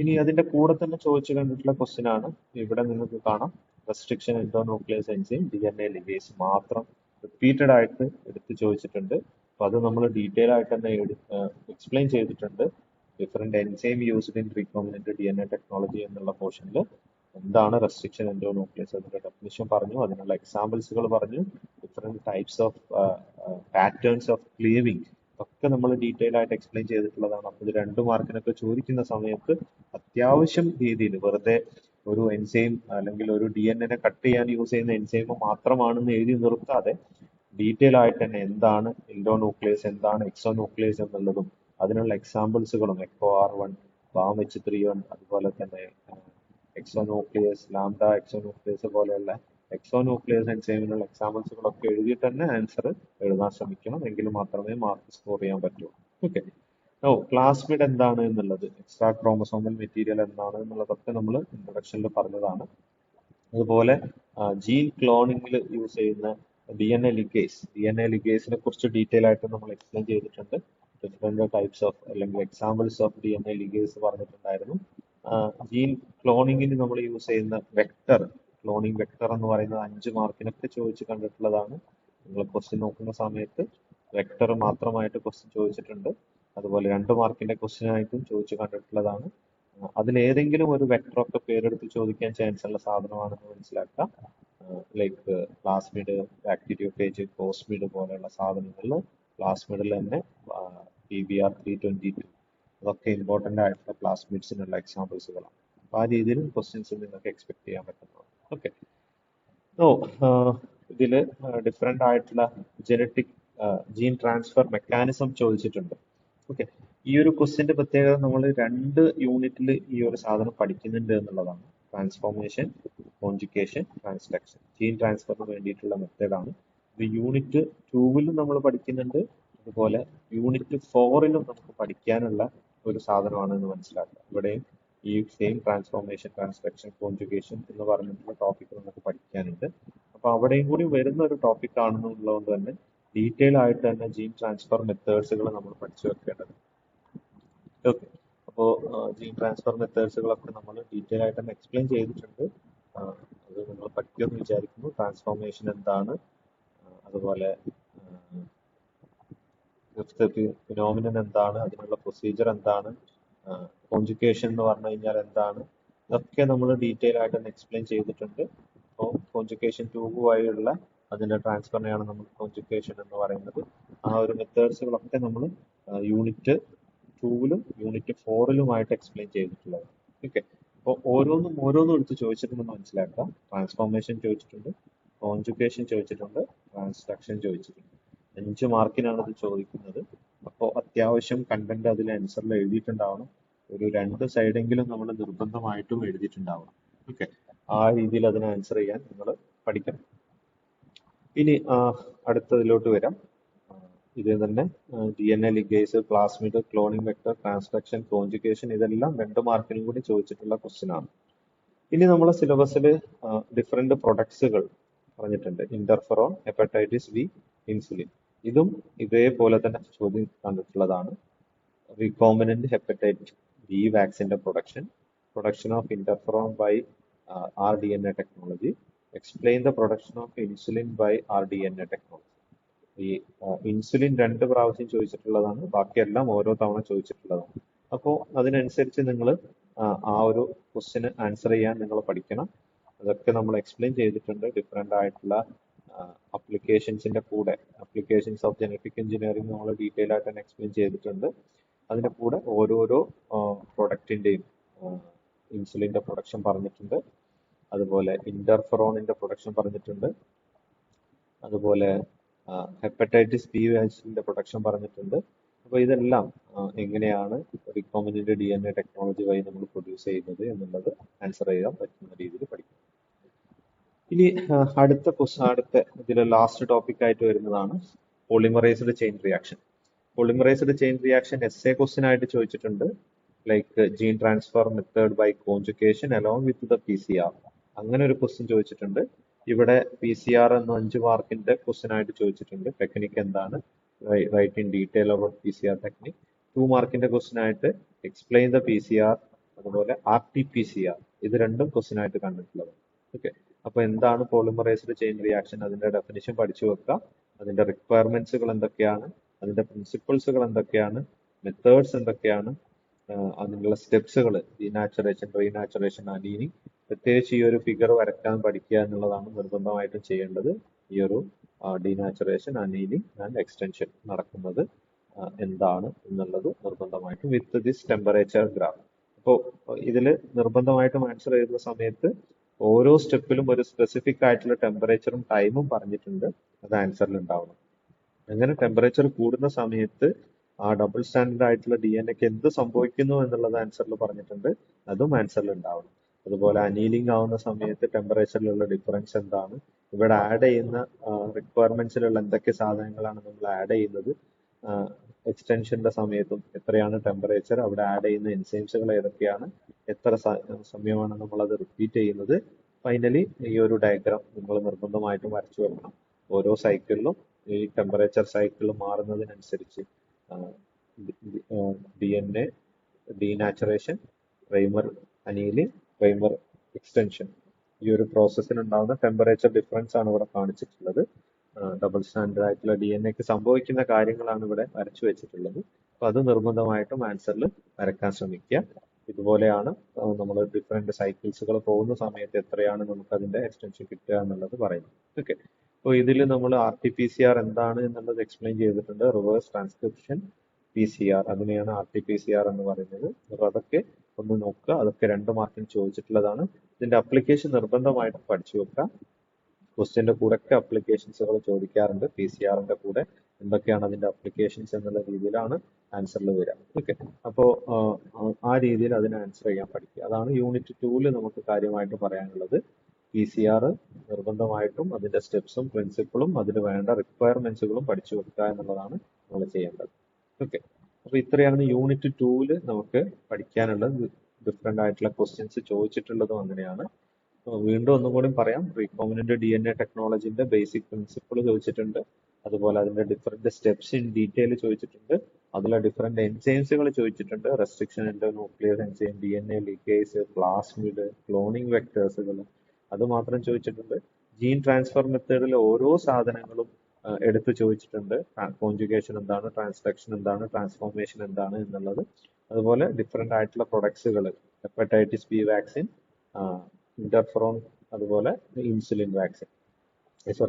ഇനി അതിന്റെ കൂടെ തന്നെ ചോദിച്ചു കണ്ടിട്ടുള്ള ക്വസ്റ്റ്യൻ ആണ്. ഇവിടെ നിങ്ങൾക്ക് കാണാം restriction endonuclease enzyme DNA ligase മാത്രം റിപ്പീറ്റഡ് ആയിട്ട് എടുത്ത് ചോദിച്ചിട്ടുണ്ട്. അപ്പൊ അത് നമ്മൾ ഡീറ്റെയിൽ ആയിട്ട് തന്നെ എക്സ്പ്ലെയിൻ ചെയ്തിട്ടുണ്ട്. Different enzyme used in recombinant DNA technology എന്നുള്ള പോർഷനിൽ എന്താണ് റെസ്ട്രിക്ഷൻ എൻഡോന്യൂക്ലിയസ് അതിന്റെ ഡെഫിനിഷൻ പറഞ്ഞു, അതിനുള്ള എക്സാമ്പിൾസുകൾ പറഞ്ഞു, different types of patterns of cleaving ഒക്കെ നമ്മൾ ഡീറ്റെയിൽ ആയിട്ട് എക്സ്പ്ലെയിൻ ചെയ്തിട്ടുള്ളതാണ്. അപ്പോൾ ഇത് 2 മാർക്കിനൊക്കെ ചോദിക്കുന്ന സമയത്ത് അത്യാവശ്യം രീതിയിൽ വെറുതെ ഒരു എൻസൈം അല്ലെങ്കിൽ ഒരു DNA കട്ട് ചെയ്യാൻ യൂസ് ചെയ്യുന്ന എൻസൈം മാത്രമാണെന്ന് എഴുതി നിർത്താതെ ഡീറ്റെയിൽ ആയിട്ട് തന്നെ എന്താണ് എൻഡോന്യൂക്ലിയസ്, എന്താണ് എക്സോന്യൂക്ലിയസ് എന്നുള്ളതും അതിനുള്ള എക്സാമ്പിൾസുകളും ECHO-R1, BAM-H3-1, അതുപോലെ തന്നെ എക്സോന്യൂക്ലിയസ്, ലാംഡ എക്സോന്യൂക്ലിയസ് പോലെയുള്ള എക്സോന്യൂക്ലിയസ് എൻസൈമിനുള്ള എക്സാമ്പിൾസുകളൊക്കെ എഴുതിയിട്ട് തന്നെ ആൻസർ എഴുതാൻ ശ്രമിക്കണം. എങ്കിൽ മാത്രമേ മാർക്ക് സ്കോർ ചെയ്യാൻ പറ്റൂ. ഓക്കെ, പ്ലാസ്മിഡ് എന്താണ് എന്നുള്ളത്, എക്സ്ട്രാ ക്രോമസോമൽ മെറ്റീരിയൽ എന്താണ് എന്നുള്ളതൊക്കെ നമ്മൾ ഇൻട്രൊഡക്ഷനിൽ പറഞ്ഞതാണ്. അതുപോലെ ജീൻ ക്ലോണിങ്ങിൽ യൂസ് ചെയ്യുന്ന DNA ലിഗേസിനെ കുറിച്ച് ഡീറ്റെയിൽ ആയിട്ട് നമ്മൾ എക്സ്പ്ലെയിൻ ചെയ്തിട്ടുണ്ട്. ഡിഫറെന്റ് ടൈപ്സ് ഓഫ് അല്ലെങ്കിൽ എക്സാമ്പിൾസ് ഓഫ് DNA ലിഗേസ് പറഞ്ഞിട്ടുണ്ടായിരുന്നു. ജീൻ ക്ലോണിങ്ങിന് നമ്മൾ യൂസ് ചെയ്യുന്ന ക്ലോണിംഗ് വെക്ടർ എന്ന് പറയുന്നത് 5 മാർക്കിനൊക്കെ ചോദിച്ച് കണ്ടിട്ടുള്ളതാണ്. നിങ്ങൾ ക്വസ്റ്റ്യൻ നോക്കുന്ന സമയത്ത് വെക്ടർ മാത്രമായിട്ട് ക്വസ്റ്റ്യൻ ചോദിച്ചിട്ടുണ്ട്. അതുപോലെ 2 മാർക്കിന്റെ ക്വസ്റ്റ്യൻ ആയിട്ടും ചോദിച്ചു കണ്ടിട്ടുള്ളതാണ്. അതിലേതെങ്കിലും ഒരു വെക്ടറൊക്കെ പേരെടുത്ത് ചോദിക്കാൻ ചാൻസ് ഉള്ള സാധനമാണെന്ന് മനസ്സിലാക്കുക. ലൈക്ക് പ്ലാസ്മിഡ്, ബാക്ടീരിയോഫേജ്, കോസ്മിഡ് പോലെയുള്ള സാധനങ്ങളിൽ പ്ലാസ്മിഡിൽ തന്നെ PBr322 അതൊക്കെ ഇമ്പോർട്ടന്റ് ആയിട്ടുള്ള പ്ലാസ്മിഡ്സിനുള്ള എക്സാമ്പിൾസുകളാണ്. അപ്പോൾ ആ രീതിയിൽ ക്വസ്റ്റ്യൻസ് നിങ്ങൾക്ക് എക്സ്പെക്ട് ചെയ്യാൻ പറ്റുന്നതാണ്. ഓക്കെ, ഇതിൽ ഡിഫറെന്റ് ആയിട്ടുള്ള ജനറ്റിക് ജീൻ ട്രാൻസ്ഫർ മെക്കാനിസം ചോദിച്ചിട്ടുണ്ട്. ഓക്കെ, ഈ ഒരു ക്വസ്റ്റ്യന്റെ പ്രത്യേകത നമ്മൾ 2 യൂണിറ്റിൽ ഈ ഒരു സാധനം പഠിക്കുന്നുണ്ട് എന്നുള്ളതാണ്. ട്രാൻസ്ഫോർമേഷൻ, കോൺജുഗേഷൻ, ട്രാൻസ്ലക്ഷൻ, ജീൻ ട്രാൻസ്ഫറിന് വേണ്ടിയിട്ടുള്ള മെത്തേഡാണ്. ഇത് യൂണിറ്റ് 2 നമ്മൾ പഠിക്കുന്നുണ്ട്. അതുപോലെ യൂണിറ്റ് 4 നമുക്ക് പഠിക്കാനുള്ള ഒരു സാധനമാണ് എന്ന് മനസ്സിലാക്കുക. ഇവിടെയും ഈ സെയിം ട്രാൻസ്ഫോർമേഷൻ, ട്രാൻസ്ലക്ഷൻ, കോൺജുഗേഷൻ എന്ന് പറഞ്ഞിട്ടുള്ള ടോപ്പിക് നമുക്ക് പഠിക്കാനുണ്ട്. അപ്പൊ അവിടെയും കൂടി വരുന്ന ഒരു ടോപ്പിക് ആണെന്നുള്ളതുകൊണ്ട് തന്നെ ഡീറ്റെയിൽ ആയിട്ട് തന്നെ ജീൻ ട്രാൻസ്ഫർ മെത്തേഡ്സുകൾ നമ്മൾ പഠിച്ചു വെക്കേണ്ടത്. ഓക്കെ, അപ്പോൾ ജീൻ ട്രാൻസ്ഫർ മെത്തേഡ്സുകളൊക്കെ നമ്മൾ ഡീറ്റെയിൽ ആയിട്ട് തന്നെ എക്സ്പ്ലെയിൻ ചെയ്തിട്ടുണ്ട്. അത് നിങ്ങൾ പഠിക്കുമെന്ന് വിചാരിക്കുന്നു. ട്രാൻസ്ഫോർമേഷൻ എന്താണ്, അതുപോലെ ഫിനോമിനൻ എന്താണ്, അതിനുള്ള പ്രൊസീജിയർ എന്താണ്, കോൺജുഗേഷൻ എന്ന് പറഞ്ഞു കഴിഞ്ഞാൽ എന്താണ്, ഇതൊക്കെ നമ്മൾ ഡീറ്റെയിൽ ആയിട്ട് തന്നെ എക്സ്പ്ലെയിൻ ചെയ്തിട്ടുണ്ട്. അപ്പോൾ കോൺജുഗേഷൻ ട്യൂബ് വഴിയുള്ള അതിന്റെ ട്രാൻസ്ഫറിനെയാണ് നമ്മൾ കോൺജുഗേഷൻ എന്ന് പറയുന്നത്. ആ ഒരു മെത്തേഡ്സുകളൊക്കെ നമ്മൾ യൂണിറ്റ് 2-ലും യൂണിറ്റ് 4-ലുമായിട്ട് എക്സ്പ്ലെയിൻ ചെയ്തിട്ടുള്ളത്. ഓക്കെ, അപ്പോൾ ഓരോന്നും എടുത്ത് ചോദിച്ചിട്ടുണ്ടെന്ന് മനസ്സിലാക്കാം. ട്രാൻസ്ഫോർമേഷൻ ചോദിച്ചിട്ടുണ്ട്, കോൺജുഗേഷൻ ചോദിച്ചിട്ടുണ്ട്, ട്രാൻസ്ഡക്ഷൻ ചോദിച്ചിട്ടുണ്ട്. 5 മാർക്കിനാണ് ഇത് ചോദിക്കുന്നത്. അപ്പോൾ അത്യാവശ്യം കണ്ടന്റ് അതിൽ ആൻസറിൽ എഴുതിയിട്ടുണ്ടാവണം. ഒരു 2 സൈഡെങ്കിലും നമ്മൾ നിർബന്ധമായിട്ടും എഴുതിയിട്ടുണ്ടാവണം. ഓക്കെ, ആ രീതിയിൽ അതിന് ആൻസർ ചെയ്യാൻ നിങ്ങൾ പഠിക്കണം. ഇനി അടുത്തതിലോട്ട് വരാം. ഇത് തന്നെ DNA ligase, plasmid, cloning vector, transduction, conjugation, ഇതെല്ലാം 2 മാർക്കിനും കൂടി ചോദിച്ചിട്ടുള്ള ക്വസ്റ്റ്യൻ ആണ്. ഇനി നമ്മളെ സിലബസിൽ ഡിഫറെന്റ് പ്രൊഡക്ട്സുകൾ പറഞ്ഞിട്ടുണ്ട്. Interferon, hepatitis B, insulin. ഇതും ഇതേപോലെ തന്നെ ചോദ്യം കണ്ടിട്ടുള്ളതാണ്. റീകോംബിനന്റ് ഹെപ്പറ്റൈറ്റിസ് ബി വാക്സിന്റെ production of interferon by rDNA technology, explain the production of insulin by rDNA technology. ഈ ഇൻസുലിൻ 2 പ്രാവശ്യം ചോദിച്ചിട്ടുള്ളതാണ്, ബാക്കിയെല്ലാം ഓരോ തവണ ചോദിച്ചിട്ടുള്ളതാണ്. അപ്പോൾ അതിനനുസരിച്ച് നിങ്ങൾ ആ ഒരു ക്വസ്റ്റ്യന് ആൻസർ ചെയ്യാൻ നിങ്ങൾ പഠിക്കണം. അതൊക്കെ നമ്മൾ എക്സ്പ്ലെയിൻ ചെയ്തിട്ടുണ്ട്. ഡിഫറെൻ്റ് ആയിട്ടുള്ള അപ്ലിക്കേഷൻസിന്റെ കൂടെ, അപ്ലിക്കേഷൻസ് ഓഫ് ജനറ്റിക് എഞ്ചിനീയറിംഗ് നമ്മൾ ഡീറ്റെയിൽ ആയിട്ട് തന്നെ എക്സ്പ്ലെയിൻ ചെയ്തിട്ടുണ്ട്. അതിന്റെ കൂടെ ഓരോരോ പ്രൊഡക്റ്റിന്റെയും ഇൻസുലിന്റെ പ്രൊഡക്ഷൻ പറഞ്ഞിട്ടുണ്ട്, അതുപോലെ ഇന്റർഫെറോണിന്റെ പ്രൊഡക്ഷൻ പറഞ്ഞിട്ടുണ്ട്, അതുപോലെ ഹെപ്പറ്റൈറ്റിസ് ബി വാക്സിന്റെ പ്രൊഡക്ഷൻ പറഞ്ഞിട്ടുണ്ട്. അപ്പോൾ ഇതെല്ലാം എങ്ങനെയാണ് റീകോംബിനന്റ് DNA ടെക്നോളജി വഴി നമ്മൾ പ്രൊഡ്യൂസ് ചെയ്യുന്നത് എന്നുള്ളത് ആൻസർ ചെയ്യാൻ പറ്റുന്ന രീതിയിൽ പഠിക്കും. ഇനി അടുത്ത ഇതിലെ ലാസ്റ്റ് ടോപ്പിക് ആയിട്ട് വരുന്നതാണ് polymerised chain reaction. Polymerised chain reaction as a question ആയിട്ട് ചോദിച്ചിട്ടുണ്ട്. Like gene transfer method by conjugation along with the PCR. അങ്ങനെ ഒരു ക്വസ്റ്റ്യൻ ചോദിച്ചിട്ടുണ്ട്. ഇവിടെ PCR എന്ന 5 മാർക്കിന്റെ ക്വസ്റ്റ്യൻ ആയിട്ട് ചോദിച്ചിട്ടുണ്ട്. ടെക്നിക്ക് എന്താണ്, write in detail about PCR technique. 2 മാർക്കിന്റെ ക്വസ്റ്റ്യൻ ആയിട്ട് എക്സ്പ്ലെയിൻ ദ PCR, അതുപോലെ RT-PCR. ഇത് രണ്ടും ക്വസ്റ്റ്യൻ ആയിട്ട് കണ്ടിട്ടുള്ളത്. ഓക്കെ, അപ്പൊ എന്താണ് പോളിമറൈസ്ഡ് ചെയിൻ റിയാക്ഷൻ, അതിന്റെ ഡെഫിനിഷൻ പഠിച്ചു വെക്കുക. അതിന്റെ റിക്വയർമെന്റ്സുകൾ എന്തൊക്കെയാണ്, അതിന്റെ പ്രിൻസിപ്പിൾസുകൾ എന്തൊക്കെയാണ്, മെത്തേഡ്സ് എന്തൊക്കെയാണ്, അതിനുള്ള സ്റ്റെപ്സുകൾ, ഡീനാച്ചുറേഷൻ, റീനാച്ചുറേഷൻ, അനീനിങ്. പ്രത്യേകിച്ച് ഈ ഒരു ഫിഗർ വരക്കാൻ പഠിക്കുക എന്നുള്ളതാണ് നിർബന്ധമായിട്ടും ചെയ്യേണ്ടത്. ഈ ഒരു ഡീനാച്ചുറേഷൻ, അനീനിങ് ആൻഡ് എക്സ്റ്റൻഷൻ നടക്കുന്നത് എന്താണ് എന്നുള്ളത് നിർബന്ധമായിട്ടും വിത്ത് ദിസ് ടെമ്പറേച്ചർ ഗ്രാഫ്. അപ്പോൾ ഇതിൽ നിർബന്ധമായിട്ടും ആൻസർ ചെയ്യുന്ന സമയത്ത് ഓരോ സ്റ്റെപ്പിലും ഒരു സ്പെസിഫിക് ആയിട്ടുള്ള ടെമ്പറേച്ചറും ടൈമും പറഞ്ഞിട്ടുണ്ട്. അത് ആൻസറിൽ ഉണ്ടാവണം. അങ്ങനെ ടെമ്പറേച്ചർ കൂടുന്ന സമയത്ത് ആ ഡബിൾ സ്റ്റാൻഡേർഡ് ആയിട്ടുള്ള DNA-ക്ക് എന്ത് സംഭവിക്കുന്നു എന്നുള്ളത് ആൻസറിൽ പറഞ്ഞിട്ടുണ്ട്. അതും ആൻസറിൽ ഉണ്ടാവണം. അതുപോലെ അനീലിംഗ് ആവുന്ന സമയത്ത് ടെമ്പറേച്ചറിലുള്ള ഡിഫറൻസ് എന്താണ്, ഇവിടെ ആഡ് ചെയ്യുന്ന റിക്വയർമെന്റ്സിലുള്ള എന്തൊക്കെ സാധനങ്ങളാണ് നമ്മൾ ആഡ് ചെയ്യുന്നത്, എക്സ്റ്റൻഷന്റെ സമയത്തും എത്രയാണ് ടെമ്പറേച്ചർ, അവിടെ ആഡ് ചെയ്യുന്ന എൻസൈംസുകൾ ഏതൊക്കെയാണ്, എത്ര സമയമാണ് നമ്മൾ അത് റിപ്പീറ്റ് ചെയ്യുന്നത്. ഫൈനലി ഈ ഒരു ഡയഗ്രാം നിങ്ങൾ നിർബന്ധമായിട്ടും വരച്ചു വെക്കണം. ഓരോ സൈക്കിളിലും ഈ ടെമ്പറേച്ചർ സൈക്കിൾ മാറുന്നതിനനുസരിച്ച് DNA denaturation, primer annealing, primer extension, ഈ ഒരു പ്രോസസ്സിൽ ഉണ്ടാകുന്ന ടെമ്പറേച്ചർ ഡിഫറൻസ് ആണ് ഇവിടെ കാണിച്ചിട്ടുള്ളത്. ഡബിൾ സ്റ്റാൻഡേർഡ് ആയിട്ടുള്ള DNA-ക്ക് സംഭവിക്കുന്ന കാര്യങ്ങളാണ് ഇവിടെ വരച്ചു വെച്ചിട്ടുള്ളത്. അപ്പൊ അത് നിർബന്ധമായിട്ടും ആൻസറിൽ വരക്കാൻ ശ്രമിക്കുക. ഇതുപോലെയാണ് നമ്മൾ ഡിഫറെന്റ് സൈക്കിൾസുകൾ പോകുന്ന സമയത്ത് എത്രയാണ് നമുക്ക് അതിന്റെ എക്സ്റ്റൻഷൻ കിട്ടുക എന്നുള്ളത് പറയുന്നത്. ഓക്കെ, അപ്പോൾ ഇതിൽ നമ്മൾ RT-PCR എന്താണ് എന്നുള്ളത് എക്സ്പ്ലെയിൻ ചെയ്തിട്ടുണ്ട്. റിവേഴ്സ് ട്രാൻസ്ക്രിപ്ഷൻ PCR, അതിനെയാണ് RT-PCR എന്ന് പറയുന്നത്. അപ്പോൾ അതൊക്കെ ഒന്ന് നോക്കുക. അതൊക്കെ 2 മാർക്കിന് ചോദിച്ചിട്ടുള്ളതാണ്. ഇതിന്റെ അപ്ലിക്കേഷൻ നിർബന്ധമായിട്ട് പഠിച്ചു വെക്കുക. ക്വസ്റ്റ്യന്റെ കൂടെ ഒക്കെ അപ്ലിക്കേഷൻസുകൾ ചോദിക്കാറുണ്ട്. PCR-ന്റെ കൂടെ എന്തൊക്കെയാണ് അതിന്റെ അപ്ലിക്കേഷൻസ് എന്നുള്ള രീതിയിലാണ് ആൻസറിൽ വരിക. ഓക്കെ, അപ്പോൾ ആ രീതിയിൽ അതിന് ആൻസർ ചെയ്യാൻ പഠിക്കുക. അതാണ് യൂണിറ്റ് 2-ൽ നമുക്ക് കാര്യമായിട്ട് പറയാനുള്ളത്. PCR നിർബന്ധമായിട്ടും അതിന്റെ സ്റ്റെപ്സും പ്രിൻസിപ്പിളും അതിന് വേണ്ട റിക്വയർമെന്റ്സുകളും പഠിച്ചു വെക്കുക എന്നുള്ളതാണ് നമ്മൾ ചെയ്യേണ്ടത്. ഓക്കെ, അപ്പൊ ഇത്രയാണ് യൂണിറ്റ് 2-ൽ നമുക്ക് പഠിക്കാനുള്ളത്. ഡിഫറെന്റ് ആയിട്ടുള്ള ക്വസ്റ്റ്യൻസ് ചോദിച്ചിട്ടുള്ളതും അങ്ങനെയാണ്. വീണ്ടും ഒന്നും കൂടി പറയാം. റീകോംബിനന്റ് DNA ടെക്നോളജിന്റെ ബേസിക് പ്രിൻസിപ്പിൾ ചോദിച്ചിട്ടുണ്ട്. അതുപോലെ അതിന്റെ ഡിഫറെന്റ് സ്റ്റെപ്സ് ഇൻ ഡീറ്റെയിൽ ചോദിച്ചിട്ടുണ്ട്. അതിലെ ഡിഫറെന്റ് എൻസൈംസുകൾ ചോദിച്ചിട്ടുണ്ട്. Restriction nuclear enzyme, DNA ligase, plasmid, cloning വെക്ടേഴ്സുകൾ, അത് മാത്രം ചോദിച്ചിട്ടുണ്ട്. ജീൻ ട്രാൻസ്ഫർ മെത്തേഡിലെ ഓരോ സാധനങ്ങളും എടുത്തു ചോദിച്ചിട്ടുണ്ട്. കോൺജുഗേഷൻ എന്താണ്, ട്രാൻസ്ഡക്ഷൻ എന്താണ്, ട്രാൻസ്ഫോർമേഷൻ എന്താണ് എന്നുള്ളത്. അതുപോലെ ഡിഫറെൻ്റ് ആയിട്ടുള്ള പ്രൊഡക്ട്സുകൾ, ഹെപ്പറ്റൈറ്റിസ് ബി വാക്സിൻ, ഇന്റർഫെറോൺ, അതുപോലെ ഇൻസുലിൻ വാക്സിൻ,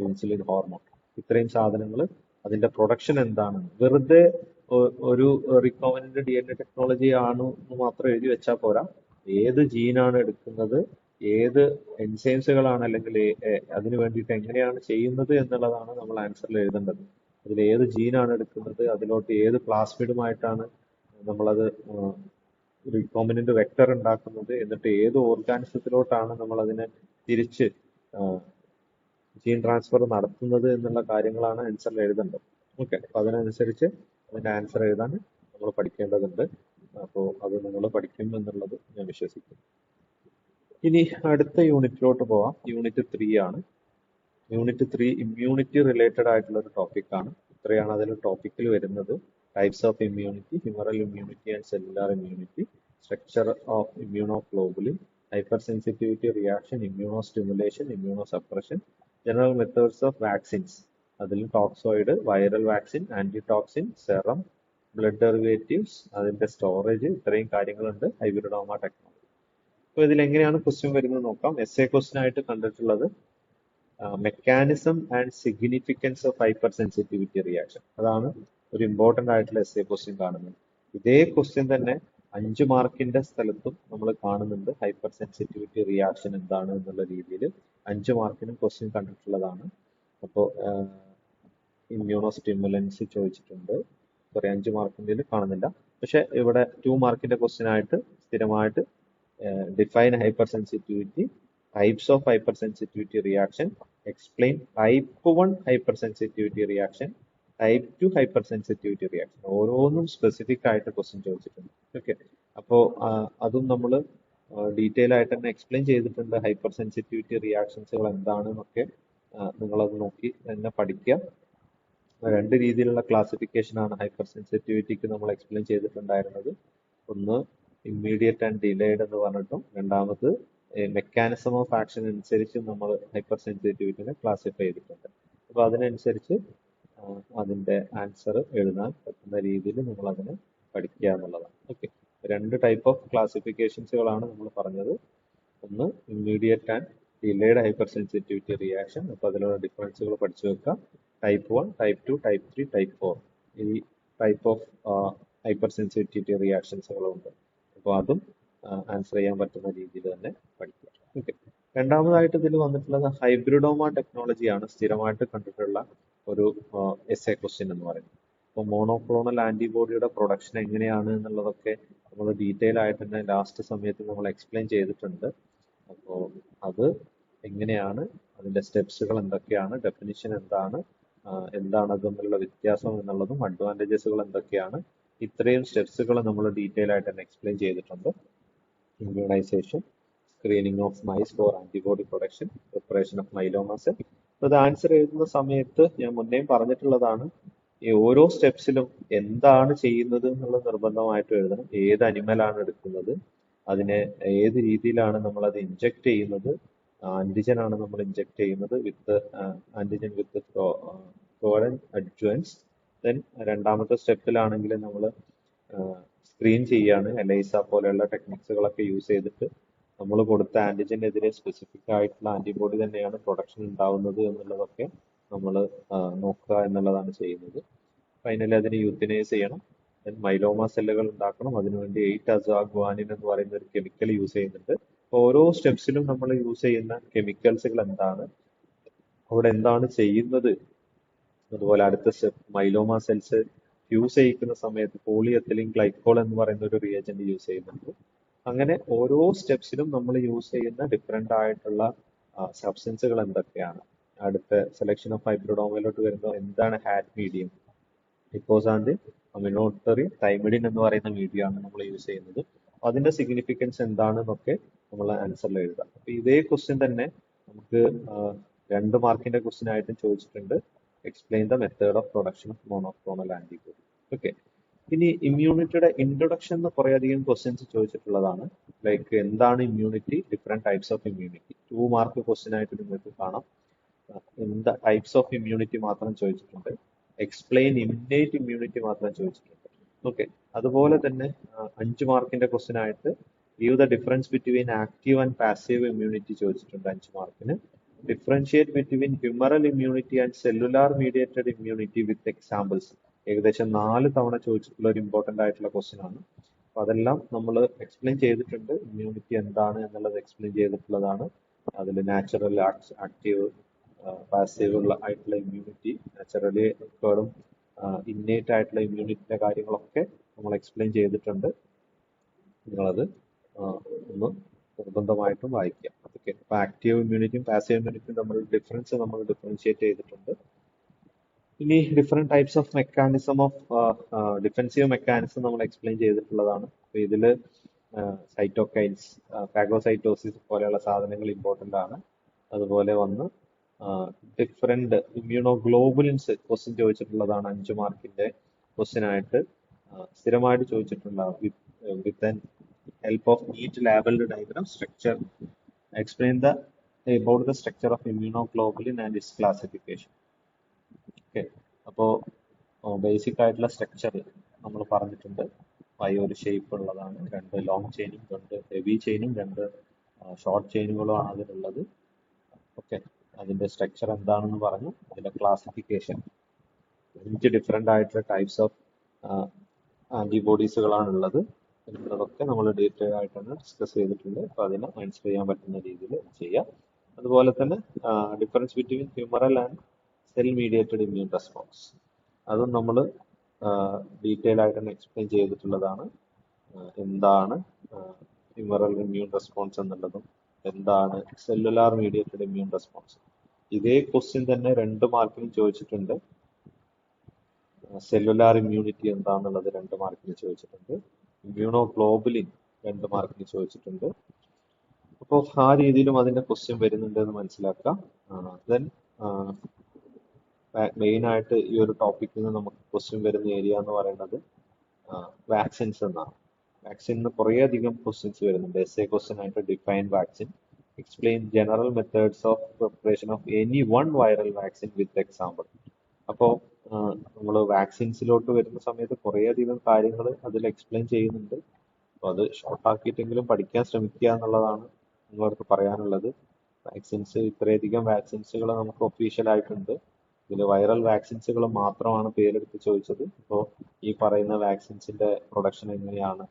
ഇൻസുലിൻ ഹോർമോൺ, ഇത്രയും സാധനങ്ങൾ അതിന്റെ പ്രൊഡക്ഷൻ എന്താണ്, വെറുതെ ഒരു റിക്കോമനന്റ് DNA ടെക്നോളജി ആണ് എന്ന് മാത്രം എഴുതി വെച്ചാൽ പോരാ. ഏത് ജീനാണ് എടുക്കുന്നത്, ഏത് എൻസൈംസുകളാണ്, അല്ലെങ്കിൽ അതിന് വേണ്ടിയിട്ട് എങ്ങനെയാണ് ചെയ്യുന്നത് എന്നുള്ളതാണ് നമ്മൾ ആൻസറിൽ എഴുതേണ്ടത്. അതിൽ ഏത് ജീനാണ് എടുക്കുന്നത്, അതിലോട്ട് ഏത് പ്ലാസ്മിഡുമായിട്ടാണ് നമ്മളത് റീകോമിനന്റ് വെക്ടർ ഉണ്ടാക്കുന്നത്, എന്നിട്ട് ഏത് ഓർഗാനിസത്തിലോട്ടാണ് നമ്മൾ അതിനെ തിരിച്ച് ജീൻ ട്രാൻസ്ഫർ നടത്തുന്നത് എന്നുള്ള കാര്യങ്ങളാണ് ആൻസറിൽ എഴുതേണ്ടത്. ഓക്കെ, അപ്പൊ അതിനനുസരിച്ച് അതിന്റെ ആൻസർ എഴുതാൻ നമ്മൾ പഠിക്കേണ്ടതുണ്ട്. അപ്പോൾ അത് നിങ്ങൾ പഠിക്കും എന്നുള്ളത് ഞാൻ വിശ്വസിക്കുന്നു. ഇനി അടുത്ത യൂണിറ്റിലോട്ട് പോവാം. യൂണിറ്റ് 3 ആണ്. യൂണിറ്റ് 3 ഇമ്മ്യൂണിറ്റി റിലേറ്റഡ് ആയിട്ടുള്ള ഒരു ടോപ്പിക്കാണ്. ഇത്രയാണ് അതിൽ ടോപ്പിക്കിൽ വരുന്നത്. Types of immunity, humoral immunity and cellular immunity, structure of immunoglobulin, hyper sensitivity reaction, immuno stimulation, immuno suppression, general methods of vaccines. അതിൽ toxoid, viral vaccine, antitoxin, serum, blood derivatives, അതിന്റെ storage, ഇത്രയും കാര്യങ്ങളുണ്ട് ഹൈബ്രിഡോമ ടെക്നോളജി. അപ്പോൾ ഇതിൽ എങ്ങനെയാണ് question വരുന്നത് നോക്കാം. SA question ആയിട്ട് കണ്ടിട്ടുള്ളത് mechanism and significance of hyper sensitivity reaction. അതാണ് ഒരു ഇമ്പോർട്ടന്റ് ആയിട്ടുള്ള എസ്എ ക്വസ്റ്റ്യൻ കാണുന്നത്. ഇതേ ക്വസ്റ്റ്യൻ തന്നെ 5 മാർക്കിന്റെ സ്ഥലത്തും നമ്മൾ കാണുന്നുണ്ട്. ഹൈപ്പർ സെൻസിറ്റിവിറ്റി റിയാക്ഷൻ എന്താണ് എന്നുള്ള രീതിയിൽ 5 മാർക്കിനും ക്വസ്റ്റ്യൻ കണ്ടിട്ടുള്ളതാണ്. അപ്പോൾ ഇമ്മ്യൂണോ സ്റ്റിമുലൻസ് ചോദിച്ചിട്ടുണ്ട്. സോറി, 5 മാർക്കിന്റെ കാണുന്നില്ല. പക്ഷെ ഇവിടെ 2 മാർക്കിന്റെ ക്വസ്റ്റ്യൻ ആയിട്ട് സ്ഥിരമായിട്ട് define hypersensitivity, types of hypersensitivity reaction, explain type 1 hypersensitivity reaction, type 2 hypersensitivity reaction. ഓരോന്നും സ്പെസിഫിക് ആയിട്ട് ക്വസ്റ്റ്യൻ ചോദിച്ചിട്ടുണ്ട്. ഓക്കെ, അപ്പോൾ അതും നമ്മൾ ഡീറ്റെയിൽ ആയിട്ട് തന്നെ എക്സ്പ്ലെയിൻ ചെയ്തിട്ടുണ്ട്. ഹൈപ്പർ സെൻസിറ്റിവിറ്റി റിയാക്ഷൻസുകൾ എന്താണെന്നൊക്കെ നിങ്ങളത് നോക്കി തന്നെ പഠിക്കുക. 2 രീതിയിലുള്ള ക്ലാസിഫിക്കേഷൻ ആണ് ഹൈപ്പർ സെൻസിറ്റിവിറ്റിക്ക് നമ്മൾ എക്സ്പ്ലെയിൻ ചെയ്തിട്ടുണ്ടായിരുന്നത്. ഒന്ന് ഇമ്മീഡിയറ്റ് ആൻഡ് ഡിലേഡ് എന്ന് പറഞ്ഞിട്ടും, രണ്ടാമത് മെക്കാനിസം ഓഫ് ആക്ഷൻ അനുസരിച്ച് നമ്മൾ ഹൈപ്പർ സെൻസിറ്റിവിറ്റിനെ ക്ലാസിഫൈ ചെയ്തിട്ടുണ്ട്. അപ്പോൾ അതിനനുസരിച്ച് അതിന്റെ ആൻസർ എഴുതാൻ പറ്റുന്ന രീതിയിൽ നിങ്ങൾ അതിനെ പഠിക്കുക എന്നുള്ളതാണ്. ഓക്കെ, 2 ടൈപ്പ് ഓഫ് ക്ലാസിഫിക്കേഷൻസുകളാണ് നമ്മൾ പറഞ്ഞത്. ഒന്ന് immediate and delayed hyper sensitivity reaction. അപ്പോൾ അതിലുള്ള ഡിഫറൻസുകൾ പഠിച്ചു വെക്കുക. ടൈപ്പ് 1, ടൈപ്പ് 2, ടൈപ്പ് 3, ടൈപ്പ് 4 ഈ ടൈപ്പ് ഓഫ് ഹൈപ്പർ സെൻസിറ്റിവിറ്റി റിയാക്ഷൻസുകളുണ്ട്. അപ്പോൾ അതും ആൻസർ ചെയ്യാൻ പറ്റുന്ന രീതിയിൽ തന്നെ പഠിക്കുക. ഓക്കെ, രണ്ടാമതായിട്ട് ഇതിൽ വന്നിട്ടുള്ളത് ഹൈബ്രിഡോമ ടെക്നോളജിയാണ്. സ്ഥിരമായിട്ട് കണ്ടിട്ടുള്ള ഒരു എസ്എ ക്വസ്റ്റ്യൻ എന്ന് പറയുന്നത്. അപ്പോൾ മോണോക്ലോണൽ ആന്റിബോഡിയുടെ പ്രൊഡക്ഷൻ എങ്ങനെയാണ് എന്നുള്ളതൊക്കെ നമ്മൾ ഡീറ്റെയിൽ ആയിട്ട് തന്നെ ലാസ്റ്റ് സമയത്ത് നമ്മൾ എക്സ്പ്ലെയിൻ ചെയ്തിട്ടുണ്ട്. അപ്പോൾ അത് എങ്ങനെയാണ്, അതിന്റെ സ്റ്റെപ്സുകൾ എന്തൊക്കെയാണ്, ഡെഫിനിഷൻ എന്താണ്, എന്താണ് അത് തമ്മിലുള്ള വ്യത്യാസം എന്നുള്ളതും, അഡ്വാൻറ്റേജസുകൾ എന്തൊക്കെയാണ്, ഇത്രയും സ്റ്റെപ്സുകൾ നമ്മൾ ഡീറ്റെയിൽ ആയിട്ട് തന്നെ എക്സ്പ്ലെയിൻ ചെയ്തിട്ടുണ്ട്. Immunisation, screening of mice for antibody production, preparation of myeloma cell. അപ്പോൾ ഇത് ആൻസർ എഴുതുന്ന സമയത്ത് ഞാൻ മുന്നേ പറഞ്ഞിട്ടുള്ളതാണ്, ഈ ഓരോ സ്റ്റെപ്സിലും എന്താണ് ചെയ്യുന്നത് എന്നുള്ളത് നിർബന്ധമായിട്ട് എഴുതണം. ഏത് അനിമലാണ് എടുക്കുന്നത്, അതിനെ ഏത് രീതിയിലാണ് നമ്മൾ അത് ഇൻജെക്ട് ചെയ്യുന്നത്, ആന്റിജൻ ആണ് നമ്മൾ ഇൻജെക്ട് ചെയ്യുന്നത് വിത്ത് ആന്റിജൻ വിത്ത് കോഡൻ അഡ്ജുവൻസ്. ദെൻ രണ്ടാമത്തെ സ്റ്റെപ്പിലാണെങ്കിൽ നമ്മൾ സ്ക്രീൻ ചെയ്യാണ്. എലൈസ പോലെയുള്ള ടെക്നിക്സുകളൊക്കെ യൂസ് ചെയ്തിട്ട് നമ്മൾ കൊടുത്ത ആന്റിജനെതിരെ സ്പെസിഫിക് ആയിട്ടുള്ള ആന്റിബോഡി തന്നെയാണ് പ്രൊഡക്ഷൻ ഉണ്ടാവുന്നത് എന്നുള്ളതൊക്കെ നമ്മൾ നോക്കുക എന്നുള്ളതാണ് ചെയ്യുന്നത്. ഫൈനലി അതിനെ യൂത്തിനൈസ് ചെയ്യണം. ദെൻ മൈലോമ സെല്ലുകൾ ഉണ്ടാക്കണം. അതിനുവേണ്ടി 8-അസോഗ്വാനിൻ എന്ന് പറയുന്ന ഒരു കെമിക്കൽ യൂസ് ചെയ്യുന്നുണ്ട്. ഓരോ സ്റ്റെപ്സിലും നമ്മൾ യൂസ് ചെയ്യുന്ന കെമിക്കൽസുകൾ എന്താണ്, അവിടെ എന്താണ് ചെയ്യുന്നത്, അതുപോലെ അടുത്ത സ്റ്റെപ്പ് മൈലോമ സെൽസ് ഫ്യൂസ് ചെയ്യിക്കുന്ന സമയത്ത് പോളിയെത്തിലീൻ ഗ്ലൈക്കോൾ എന്ന് പറയുന്ന ഒരു റിയേജന്റ് യൂസ് ചെയ്യുന്നുണ്ട്. അങ്ങനെ ഓരോ സ്റ്റെപ്സിലും നമ്മൾ യൂസ് ചെയ്യുന്ന ഡിഫറെന്റ് ആയിട്ടുള്ള സബ്സ്റ്റൻസുകൾ എന്തൊക്കെയാണ്. അടുത്ത സെലക്ഷൻ ഓഫ് ഹൈബ്രിഡോമയിലോട്ട് വരുമ്പോൾ എന്താണ് ഹാറ്റ് മീഡിയം, ലിപ്പോസാന്റിൻ, അമിനോട്ടറിൻ, തൈമിഡിൻ എന്ന് പറയുന്ന മീഡിയമാണ് നമ്മൾ യൂസ് ചെയ്യുന്നത്. അതിന്റെ സിഗ്നിഫിക്കൻസ് എന്താണെന്നൊക്കെ നമ്മൾ ആൻസറിൽ എഴുതാം. അപ്പൊ ഇതേ ക്വസ്റ്റ്യൻ തന്നെ നമുക്ക് 2 മാർക്കിന്റെ ക്വസ്റ്റ്യൻ ആയിട്ടും ചോദിച്ചിട്ടുണ്ട്. Explain the method of production of monoclonal antibody. Okay, ഇനി ഇമ്മ്യൂണിറ്റിയുടെ ഇൻട്രൊഡക്ഷൻ എന്ന് കുറെ അധികം ക്വസ്റ്റ്യൻസ് ചോദിച്ചിട്ടുള്ളതാണ്. ലൈക്ക് എന്താണ് immunity, different types of immunity. 2 mark question ആയിട്ട് നിങ്ങൾക്ക് കാണാം. എന്താ ടൈപ്സ് ഓഫ് ഇമ്മ്യൂണിറ്റി മാത്രം ചോദിച്ചിട്ടുണ്ട്. എക്സ്പ്ലെയിൻ ഇന്നേറ്റ് ഇമ്മ്യൂണിറ്റി മാത്രം ചോദിച്ചിട്ടുണ്ട്. ഓക്കെ, അതുപോലെ തന്നെ 5 മാർക്കിന്റെ ക്വസ്റ്റ്യൻ ആയിട്ട് give the difference between active and passive immunity ചോദിച്ചിട്ടുണ്ട് 5 മാർക്കിന്. Differentiate between humoral immunity and cellular mediated immunity with examples ഏകദേശം 4 തവണ ചോദിച്ചിട്ടുള്ള ഒരു ഇമ്പോർട്ടന്റ് ആയിട്ടുള്ള ക്വസ്റ്റ്യൻ ആണ്. അപ്പൊ അതെല്ലാം നമ്മൾ എക്സ്പ്ലെയിൻ ചെയ്തിട്ടുണ്ട്. ഇമ്മ്യൂണിറ്റി എന്താണ് എന്നുള്ളത് എക്സ്പ്ലെയിൻ ചെയ്തിട്ടുള്ളതാണ്. അതിൽ നാച്ചുറൽ, ആക്റ്റീവ്, പാസീവ് ആയിട്ടുള്ള ഇമ്മ്യൂണിറ്റി, നാച്ചുറലി എപ്പോഴും ഇന്നേറ്റ് ആയിട്ടുള്ള ഇമ്മ്യൂണിറ്റിന്റെ കാര്യങ്ങളൊക്കെ നമ്മൾ എക്സ്പ്ലെയിൻ ചെയ്തിട്ടുണ്ട്. നിങ്ങളത് ഒന്ന് നിർബന്ധമായിട്ടും വായിക്കാം. ഓക്കെ, അപ്പൊ ആക്റ്റീവ് ഇമ്മ്യൂണിറ്റിയും പാസീവ് ഇമ്മ്യൂണിറ്റിയും തമ്മിൽ ഡിഫറൻസ് നമ്മൾ ഡിഫറൻഷിയേറ്റ് ചെയ്തിട്ടുണ്ട്. ഇനി different types of mechanism of defensive mechanism നമ്മൾ എക്സ്പ്ലെയിൻ ചെയ്തിട്ടുള്ളതാണ്. അപ്പൊ ഇതില് സൈറ്റോകൈൻസ്, ഫാഗോസൈറ്റോസിസ് പോലെയുള്ള സാധനങ്ങൾ ഇമ്പോർട്ടന്റ് ആണ്. അതുപോലെ വന്ന് ഡിഫറെന്റ് ഇമ്മ്യൂണോഗ്ലോബുലിൻസ് ക്വസ്റ്റ്യൻ ചോദിച്ചിട്ടുള്ളതാണ് 5 മാർക്കിന്റെ ക്വസ്റ്റ്യൻ ആയിട്ട്. സ്ഥിരമായിട്ട് ചോദിച്ചിട്ടുണ്ടാവും. With help of neat labelled diagram structure explain the about the structure of immunoglobulin and its classification. Okay, അപ്പോൾ ബേസിക് ആയിട്ടുള്ള സ്ട്രക്ചർ നമ്മൾ പറഞ്ഞിട്ടുണ്ട്. ഒരു ഷേപ്പ് ഉള്ളതാണ്. 2 ലോങ് ചെയിനും 2 ഹെവി ചെയിനും 2 ഷോർട്ട് ചെയിനുകളുമാണ് അതിലുള്ളത്. ഓക്കെ, അതിന്റെ സ്ട്രക്ചർ എന്താണെന്ന് പറഞ്ഞു. അതിന്റെ ക്ലാസിഫിക്കേഷൻ, 5 ഡിഫറെന്റ് ആയിട്ടുള്ള ടൈപ്സ് ഓഫ് ആന്റിബോഡീസുകളാണ് ഉള്ളത് എന്നുള്ളതൊക്കെ നമ്മൾ ഡീറ്റെയിൽ ആയിട്ടാണ് ഡിസ്കസ് ചെയ്തിട്ടുണ്ട്. അപ്പൊ അതിനെ ആൻസർ ചെയ്യാൻ പറ്റുന്ന രീതിയിൽ ചെയ്യാം. അതുപോലെ തന്നെ difference between humoral and cell mediated immune response, അതും നമ്മൾ ഡീറ്റെയിൽ ആയിട്ട് തന്നെ എക്സ്പ്ലെയിൻ ചെയ്തിട്ടുള്ളതാണ്. എന്താണ് ഹ്യൂമറൽ ഇമ്മ്യൂൺ റെസ്പോൺസ് എന്നുള്ളതും എന്താണ് സെല്ലുലാർ മീഡിയേറ്റഡ് ഇമ്മ്യൂൺ റെസ്പോൺസ്. ഇതേ ക്വസ്റ്റ്യൻ തന്നെ 2 മാർക്കിന് ചോദിച്ചിട്ടുണ്ട്. സെല്ലുലാർ ഇമ്മ്യൂണിറ്റി എന്താണെന്നുള്ളത് 2 മാർക്കിന് ചോദിച്ചിട്ടുണ്ട്. ഇമ്മ്യൂണോഗ്ലോബുലിൻ 2 മാർക്കിന് ചോദിച്ചിട്ടുണ്ട്. അപ്പോൾ ആ രീതിയിലും അതിന്റെ ക്വസ്റ്റ്യൻ വരുന്നുണ്ട് എന്ന് മനസ്സിലാക്കാം. ദെൻ മെയിൻ ആയിട്ട് ഈ ഒരു ടോപ്പിക്കിൽ നിന്ന് നമുക്ക് ക്വസ്റ്റ്യൻ വരുന്ന ഏരിയ എന്ന് പറയുന്നത് വാക്സിൻസ് എന്നാണ്. വാക്സിന് കുറേ അധികം ക്വസ്റ്റ്യൻസ് വരുന്നുണ്ട്. എസ്എ ക്വസ്റ്റ്യൻ ആയിട്ട് define vaccine, explain general methods of preparation of any one viral vaccine with example. അപ്പോൾ നമ്മൾ വാക്സിൻസിലോട്ട് വരുന്ന സമയത്ത് കുറേ അധികം കാര്യങ്ങൾ അതിൽ എക്സ്പ്ലെയിൻ ചെയ്യുന്നുണ്ട്. അപ്പോൾ അത് ഷോർട്ടാക്കിയിട്ടെങ്കിലും പഠിക്കാൻ ശ്രമിക്കുക എന്നുള്ളതാണ് നിങ്ങൾക്ക് പറയാനുള്ളത്. വാക്സിൻസ്, ഇത്രയധികം വാക്സിൻസുകൾ നമുക്ക് ഒഫീഷ്യൽ ആയിട്ടുണ്ട്. ഇതിൽ വൈറൽ വാക്സിൻസുകൾ മാത്രമാണ് പേരെടുത്ത് ചോദിച്ചത്. അപ്പോൾ ഈ പറയുന്ന വാക്സിൻസിന്റെ പ്രൊഡക്ഷൻ എങ്ങനെയാണ്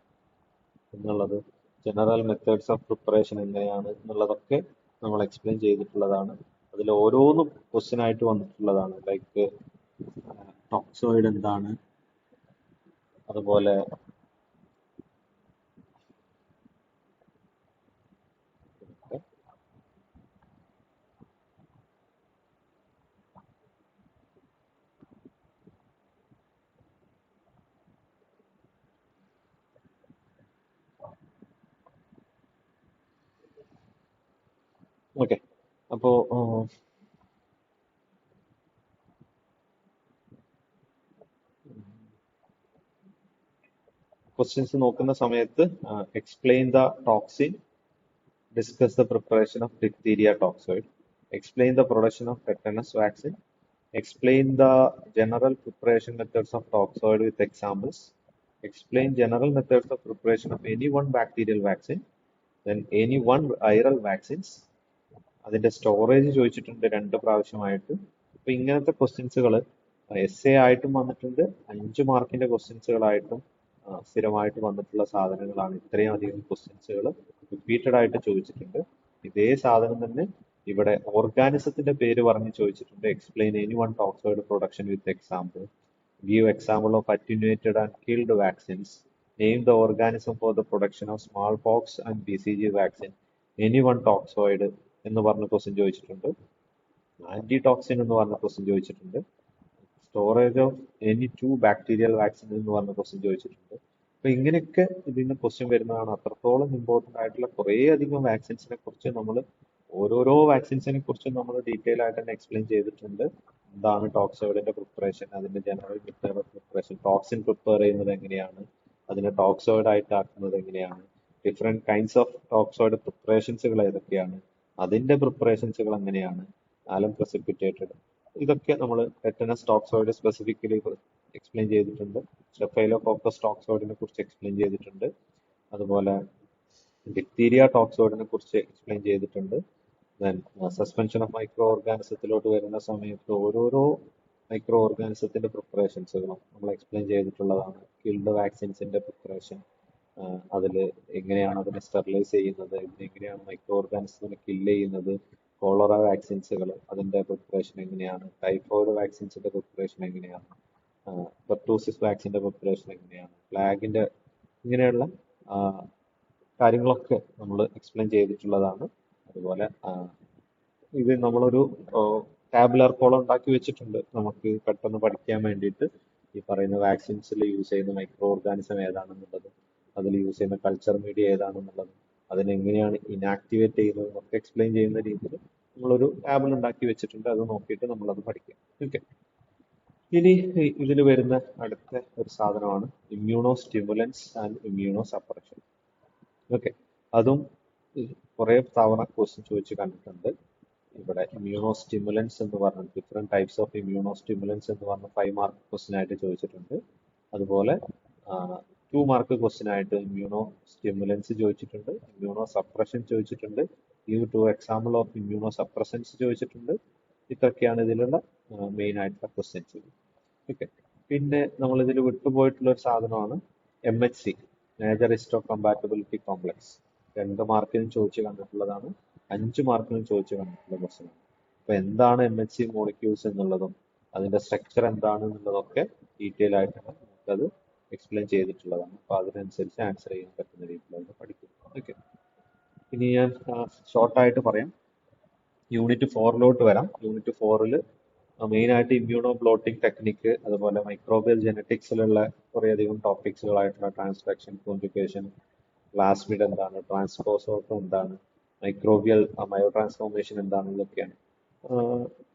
എന്നുള്ളത്, ജനറൽ മെത്തേഡ്സ് ഓഫ് പ്രിപ്പറേഷൻ എങ്ങനെയാണ് എന്നുള്ളതൊക്കെ നമ്മൾ എക്സ്പ്ലെയിൻ ചെയ്തിട്ടുള്ളതാണ്. അതിൽ ഓരോന്നും ക്വസ്റ്റ്യൻ ആയിട്ട് വന്നിട്ടുള്ളതാണ്. ലൈക്ക് ടോക്സോയിഡ് എന്താണ്, അതുപോലെ ഓക്കെ, അപ്പോ ക്വസ്റ്റ്യൻസ് നോക്കുന്ന സമയത്ത് explain the toxin, discuss the preparation of diphtheria toxoid, explain the production of tetanus vaccine, explain the general preparation methods of toxoid with examples, explain general methods of preparation of any one bacterial vaccine, then any one viral vaccines. അതിന്റെ storage ചോദിച്ചിട്ടുണ്ട് 2 പ്രാവശ്യമായിട്ട്. അപ്പൊ ഇങ്ങനത്തെ ക്വസ്റ്റ്യൻസുകൾ SA ആയിട്ടും വന്നിട്ടുണ്ട്, 5 മാർക്കിന്റെ ക്വസ്റ്റ്യൻസുകളായിട്ടും സ്ഥിരമായിട്ട് വന്നിട്ടുള്ള സാധനങ്ങളാണ്. ഇത്രയും അധികം ക്വസ്റ്റ്യൻസുകൾ റിപ്പീറ്റഡ് ആയിട്ട് ചോദിച്ചിട്ടുണ്ട്. ഇതേ സാധനം തന്നെ ഇവിടെ ഓർഗാനിസത്തിന്റെ പേര് പറഞ്ഞ് ചോദിച്ചിട്ടുണ്ട്. Explain any one toxoid production with example, give example of attenuated and killed vaccines, name the organism for the production of small pox and BCG vaccine, any one toxoid എന്ന് പറഞ്ഞ ക്വസ്റ്റ്യൻ ചോദിച്ചിട്ടുണ്ട്. ആന്റി ടോക്സിൻ എന്ന് പറഞ്ഞ question ചോദിച്ചിട്ടുണ്ട്. Storage of any 2 bacterial vaccine എന്ന് പറഞ്ഞ question ചോദിച്ചിട്ടുണ്ട്. അപ്പൊ ഇങ്ങനെയൊക്കെ ഇതിന് ക്വസ്റ്റ്യൻ വരുന്നതാണ്. അത്രത്തോളം ഇമ്പോർട്ടന്റ് ആയിട്ടുള്ള കുറേ അധികം വാക്സിൻസിനെ കുറിച്ച് നമ്മൾ ഓരോരോ വാക്സിൻസിനെ കുറിച്ചും നമ്മൾ ഡീറ്റെയിൽ ആയിട്ട് തന്നെ എക്സ്പ്ലെയിൻ ചെയ്തിട്ടുണ്ട്. എന്താണ് ടോക്സോയിഡിന്റെ പ്രിപ്പറേഷൻ, അതിന്റെ general method of preparation, toxin prepare ചെയ്യുന്നത് എങ്ങനെയാണ്, അതിനെ ടോക്സോയിഡ് ആയിട്ട് ആക്കുന്നത് എങ്ങനെയാണ്, ഡിഫറെന്റ് കൈൻഡ്സ് ഓഫ് ടോക്സോയിഡ് പ്രിപ്പറേഷൻസുകൾ ഏതൊക്കെയാണ്, അതിന്റെ പ്രിപ്പറേഷൻസുകൾ എങ്ങനെയാണ്, ആലം പ്രസിപ്പിറ്റേറ്റഡ്. ഇതൊക്കെ നമ്മൾ ടെറ്റനസ് ടോക്സോയിഡ് സ്പെസിഫിക്കലി എക്സ്പ്ലെയിൻ ചെയ്തിട്ടുണ്ട്. സ്റ്റെഫൈലോകോക്കസ് ടോക്സോയിഡിനെ കുറിച്ച് എക്സ്പ്ലെയിൻ ചെയ്തിട്ടുണ്ട്. അതുപോലെ ഡിപ്തീരിയ ടോക്സോയിഡിനെ കുറിച്ച് എക്സ്പ്ലെയിൻ ചെയ്തിട്ടുണ്ട്. ദെൻ സസ്പെൻഷൻ ഓഫ് മൈക്രോ ഓർഗാനിസത്തിലോട്ട് വരുന്ന സമയത്ത് ഓരോരോ മൈക്രോ ഓർഗാനിസത്തിന്റെ പ്രിപ്പറേഷൻസുകളും നമ്മൾ എക്സ്പ്ലെയിൻ ചെയ്തിട്ടുള്ളതാണ്. കിൽഡ് വാക്സിൻസിന്റെ പ്രിപ്പറേഷൻ, അതിൽ എങ്ങനെയാണ് അതിനെ സ്റ്റെറിലൈസ് ചെയ്യുന്നത്, എങ്ങനെയാണ് മൈക്രോ ഓർഗാനിസത്തിനെ കില്ല് ചെയ്യുന്നത്, കോളറ വാക്സിൻസുകൾ അതിന്റെ പ്രിപ്പറേഷൻ എങ്ങനെയാണ്, ടൈഫോയിഡ് വാക്സിൻസിന്റെ പ്രിപ്പറേഷൻ എങ്ങനെയാണ്, പെർട്ടൂസിസ് വാക്സിന്റെ പ്രിപ്പറേഷൻ എങ്ങനെയാണ്, ഫ്ലാഗിന്റെ, ഇങ്ങനെയുള്ള കാര്യങ്ങളൊക്കെ നമ്മൾ എക്സ്പ്ലെയിൻ ചെയ്തിട്ടുള്ളതാണ്. അതുപോലെ ഇത് നമ്മളൊരു ടാബുലർ കോളം ഉണ്ടാക്കി വെച്ചിട്ടുണ്ട് നമുക്ക് പെട്ടെന്ന് പഠിക്കാൻ വേണ്ടിയിട്ട്. ഈ പറയുന്ന വാക്സിൻസിൽ യൂസ് ചെയ്യുന്ന മൈക്രോ ഓർഗാനിസം ഏതാണെന്നുള്ളത്, അതിൽ യൂസ് ചെയ്യുന്ന കൾച്ചർ മീഡിയ ഏതാണെന്നുള്ളത്, അതിനെങ്ങനെയാണ് ഇനാക്ടിവേറ്റ് ചെയ്യുന്നത് എന്നൊക്കെ എക്സ്പ്ലെയിൻ ചെയ്യുന്ന രീതിയിൽ നമ്മളൊരു ടാബിൾ ഉണ്ടാക്കി വെച്ചിട്ടുണ്ട്. അത് നോക്കിയിട്ട് നമ്മളത് പഠിക്കാം. ഓക്കെ. ഇനി ഇതിൽ വരുന്ന അടുത്ത ഒരു സാധനമാണ് immuno stimulants and immuno suppression. Okay. അതും കുറെ തവണ ക്വസ്റ്റ്യൻ ചോദിച്ച് കണ്ടിട്ടുണ്ട്. ഇവിടെ ഇമ്മ്യൂണോ സ്റ്റിമുലൻസ് എന്ന് പറഞ്ഞ different types of immuno stimulants എന്ന് പറഞ്ഞ 5 മാർക്ക് ക്വസ്റ്റ്യൻ ആയിട്ട് ചോദിച്ചിട്ടുണ്ട്. അതുപോലെ 2 മാർക്ക് ക്വസ്റ്റ്യൻ ആയിട്ട് ഇമ്മ്യൂണോ സ്റ്റിമുലൻസ് ചോദിച്ചിട്ടുണ്ട്, ഇമ്മ്യൂണോ സപ്രഷൻ ചോദിച്ചിട്ടുണ്ട്, give 2 example of immuno suppressants ചോദിച്ചിട്ടുണ്ട്. ഇതൊക്കെയാണ് ഇതിലുള്ള മെയിൻ ആയിട്ടുള്ള ക്വസ്റ്റ്യൻസ്. ഓക്കെ. പിന്നെ നമ്മൾ ഇതിൽ വിട്ടുപോയിട്ടുള്ള ഒരു സാധനമാണ് MHC, മേജർ ഹിസ്റ്റോ കമ്പാറ്റബിലിറ്റി കോംപ്ലക്സ്. 2 മാർക്കിനും ചോദിച്ചു കണ്ടിട്ടുള്ളതാണ്, 5 മാർക്കിനും ചോദിച്ചു കണ്ടിട്ടുള്ള ക്വസ്റ്റ്യൻ ആണ്. അപ്പൊ എന്താണ് MHC മോളിക്യൂൾസ് എന്നുള്ളതും അതിന്റെ സ്ട്രക്ചർ എന്താണ് എന്നുള്ളതൊക്കെ ഡീറ്റെയിൽ ആയിട്ട് നമുക്കത് എക്സ്പ്ലെയിൻ ചെയ്തിട്ടുള്ളതാണ്. അപ്പൊ അതിനനുസരിച്ച് ആൻസർ ചെയ്യാൻ പറ്റുന്ന രീതിയിലാണ് പഠിക്കും. ഓക്കെ. ഇനി ഞാൻ ഷോർട്ടായിട്ട് പറയാം. യൂണിറ്റ് 4 വരാം. യൂണിറ്റ് 4 മെയിൻ ആയിട്ട് ഇമ്മ്യൂണോ ബ്ലോട്ടിംഗ് ടെക്നിക്ക്, അതുപോലെ മൈക്രോബിയൽ ജെനറ്റിക്സിലുള്ള കുറേയധികം ടോപ്പിക്സുകളായിട്ടുള്ള ട്രാൻസ്ഡക്ഷൻ, കോൺജുഗേഷൻ, പ്ലാസ്മിഡ് എന്താണ്, ട്രാൻസ്പോസോട്ടം എന്താണ്, മൈക്രോബിയൽ ബയോ ട്രാൻസ്ഫോർമേഷൻ എന്താണെന്നൊക്കെയാണ്.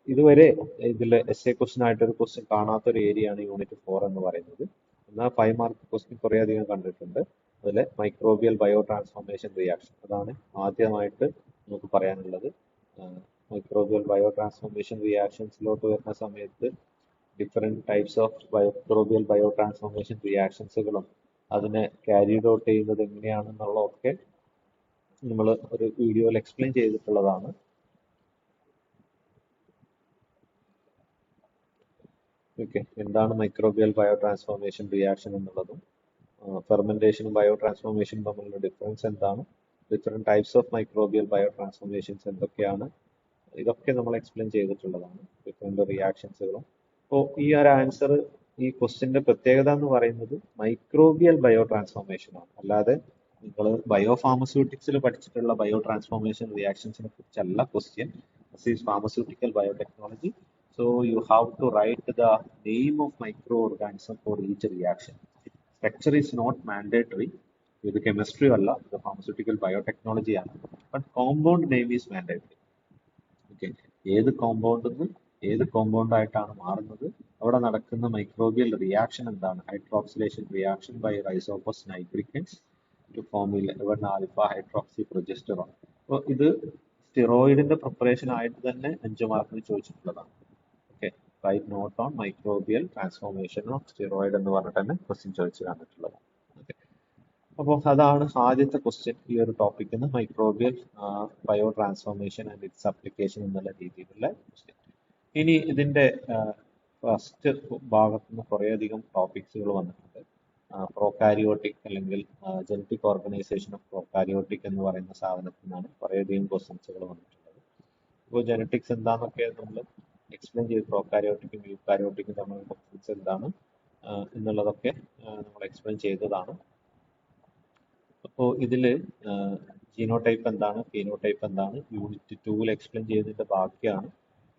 ഇതുവരെ ഇതിൽ എസ്എ ക്വസ്റ്റ്യൻ ആയിട്ട് ഒരു ക്വസ്റ്റ്യൻ കാണാത്ത ഒരു ഏരിയ ആണ് യൂണിറ്റ് 4 എന്ന് പറയുന്നത്. എന്നാൽ 5 മാർക്ക് ക്വസ്റ്റ്യൻ കുറേ അധികം കണ്ടിട്ടുണ്ട്. അതിൽ മൈക്രോബിയൽ ബയോ ട്രാൻസ്ഫോർമേഷൻ റിയാക്ഷൻ, അതാണ് ആദ്യമായിട്ട് നമുക്ക് പറയാനുള്ളത്. മൈക്രോബിയൽ ബയോ ട്രാൻസ്ഫോർമേഷൻ റിയാക്ഷൻസിലോട്ട് വരുന്ന സമയത്ത് different types of microbial bio transformation റിയാക്ഷൻസുകളും അതിനെ ക്യാരിഡ് ഔട്ട് ചെയ്യുന്നത് എങ്ങനെയാണെന്നുള്ളതൊക്കെ നമ്മൾ ഒരു വീഡിയോയിൽ എക്സ്പ്ലെയിൻ ചെയ്തിട്ടുള്ളതാണ്. ഓക്കെ. എന്താണ് മൈക്രോബിയൽ ബയോ ട്രാൻസ്ഫോർമേഷൻ റിയാക്ഷൻ എന്നുള്ളതും ഫെർമെന്റേഷനും ബയോ ട്രാൻസ്ഫോർമേഷനും തമ്മിലുള്ള ഡിഫറൻസ് എന്താണ്, different types of microbial bio transformations എന്തൊക്കെയാണ്, ഇതൊക്കെ നമ്മൾ എക്സ്പ്ലെയിൻ ചെയ്തിട്ടുള്ളതാണ്, ഡിഫറെന്റ് റിയാക്ഷൻസുകളും. അപ്പോൾ ഈ ഒരു ആൻസർ, ഈ ക്വസ്റ്റ്യന്റെ പ്രത്യേകത എന്ന് പറയുന്നത് മൈക്രോബിയൽ ബയോ ട്രാൻസ്ഫോർമേഷൻ ആണ്. അല്ലാതെ നിങ്ങൾ ബയോ ഫാർമസ്യൂട്ടിക്സിൽ പഠിച്ചിട്ടുള്ള ബയോ ട്രാൻസ്ഫോർമേഷൻ റിയാക്ഷൻസിനെ കുറിച്ചല്ല question. This is pharmaceutical biotechnology. So you have to write the name of microorganism for each reaction. Structure is not mandatory. ഇത് കെമിസ്ട്രി അല്ല, ഇത് ഫാർമസ്യൂട്ടിക്കൽ ബയോടെക്നോളജി ആണ്. But compound name is mandatory. Okay. ഏത് കോമ്പൗണ്ടിൽ ഏത് compound ആയിട്ടാണ് മാറുന്നത്, അവിടെ നടക്കുന്ന മൈക്രോബിയൽ റിയാക്ഷൻ എന്താണ്, hydroxylation reaction by Rhizopus nigricans to form 11 alpha hydroxy progesterone. അപ്പോൾ ഇത് സ്റ്റിറോയിഡിന്റെ പ്രിപ്പറേഷൻ ആയിട്ട് തന്നെ 5 മാർക്കിന് ചോദിച്ചിട്ടുള്ളതാണ്. Okay. Write note on microbial transformation of steroid എന്ന് പറഞ്ഞിട്ട് തന്നെ ക്വസ്റ്റ്യൻ ചോദിച്ചു കണ്ടിട്ടുള്ളത്. ഓക്കെ. അപ്പോൾ അതാണ് ആദ്യത്തെ ക്വസ്റ്റ്യൻ ഈ ഒരു ടോപ്പിക്കിൽ നിന്ന്, microbial bio transformation and it's application എന്നുള്ള രീതിയിലുള്ള ക്വസ്റ്റ്യൻ. ഇനി ഇതിന്റെ ഫസ്റ്റ് ഭാഗത്ത് നിന്ന് കുറേയധികം ടോപ്പിക്സുകൾ വന്നിട്ടുണ്ട്. പ്രോകാരിയോട്ടിക് അല്ലെങ്കിൽ ജനറ്റിക് ഓർഗനൈസേഷൻ ഓഫ് പ്രോകാരിയോട്ടിക് എന്ന് പറയുന്ന സാധനത്തിൽ നിന്നാണ് കുറേയധികം ക്വസ്റ്റ്യൻസുകൾ വന്നിട്ടുള്ളത്. ഇപ്പോൾ ജനറ്റിക്സ് എന്താണെന്നൊക്കെ നമ്മൾ എക്സ്പ്ലെയിൻ ചെയ്ത്, പ്രോകാരിയോട്ടിക്കും യൂകാരിയോട്ടിക്കും തമ്മിലുള്ള ഡിഫറൻസ് എന്താണ് എന്നുള്ളതൊക്കെ നമ്മൾ എക്സ്പ്ലെയിൻ ചെയ്തതാണ്. അപ്പോൾ ഇതിൽ ജീനോടൈപ്പ് എന്താണ്, ഫീനോടൈപ്പ് എന്താണ് യൂണിറ്റ് 2 എക്സ്പ്ലെയിൻ ചെയ്തതിന്റെ ബാക്കിയാണ്.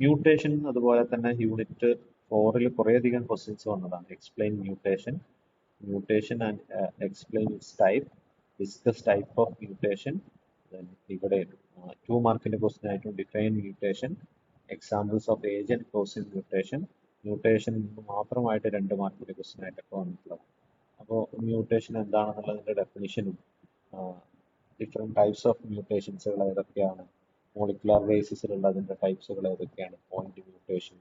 മ്യൂട്ടേഷൻ അതുപോലെ തന്നെ യൂണിറ്റ് 4 കുറേയധികം ക്വസ്റ്റ്യൻസ് വന്നതാണ്. Explain mutation, mutation and explain its type, discuss type of mutation. ഇവിടെ 2 മാർക്കിന്റെ ക്വസ്റ്റ്യൻ ആയിട്ടും define mutation, examples of agent causing mutation, mutation മാത്രമായിട്ട് 2 മാർക്കിന്റെ ക്വസ്റ്റ്യൻ ആയിട്ടൊക്കെ വന്നിട്ടുള്ളത്. അപ്പോൾ മ്യൂട്ടേഷൻ എന്താണെന്നുള്ളതിന്റെ ഡെഫിനിഷനും ഡിഫറെന്റ് ടൈപ്സ് ഓഫ് മ്യൂട്ടേഷൻസുകൾ ഏതൊക്കെയാണ്, മോളിക്കുലാർ ബേസിസിലുള്ള അതിൻ്റെ ടൈപ്സുകൾ ഏതൊക്കെയാണ്? Point mutation,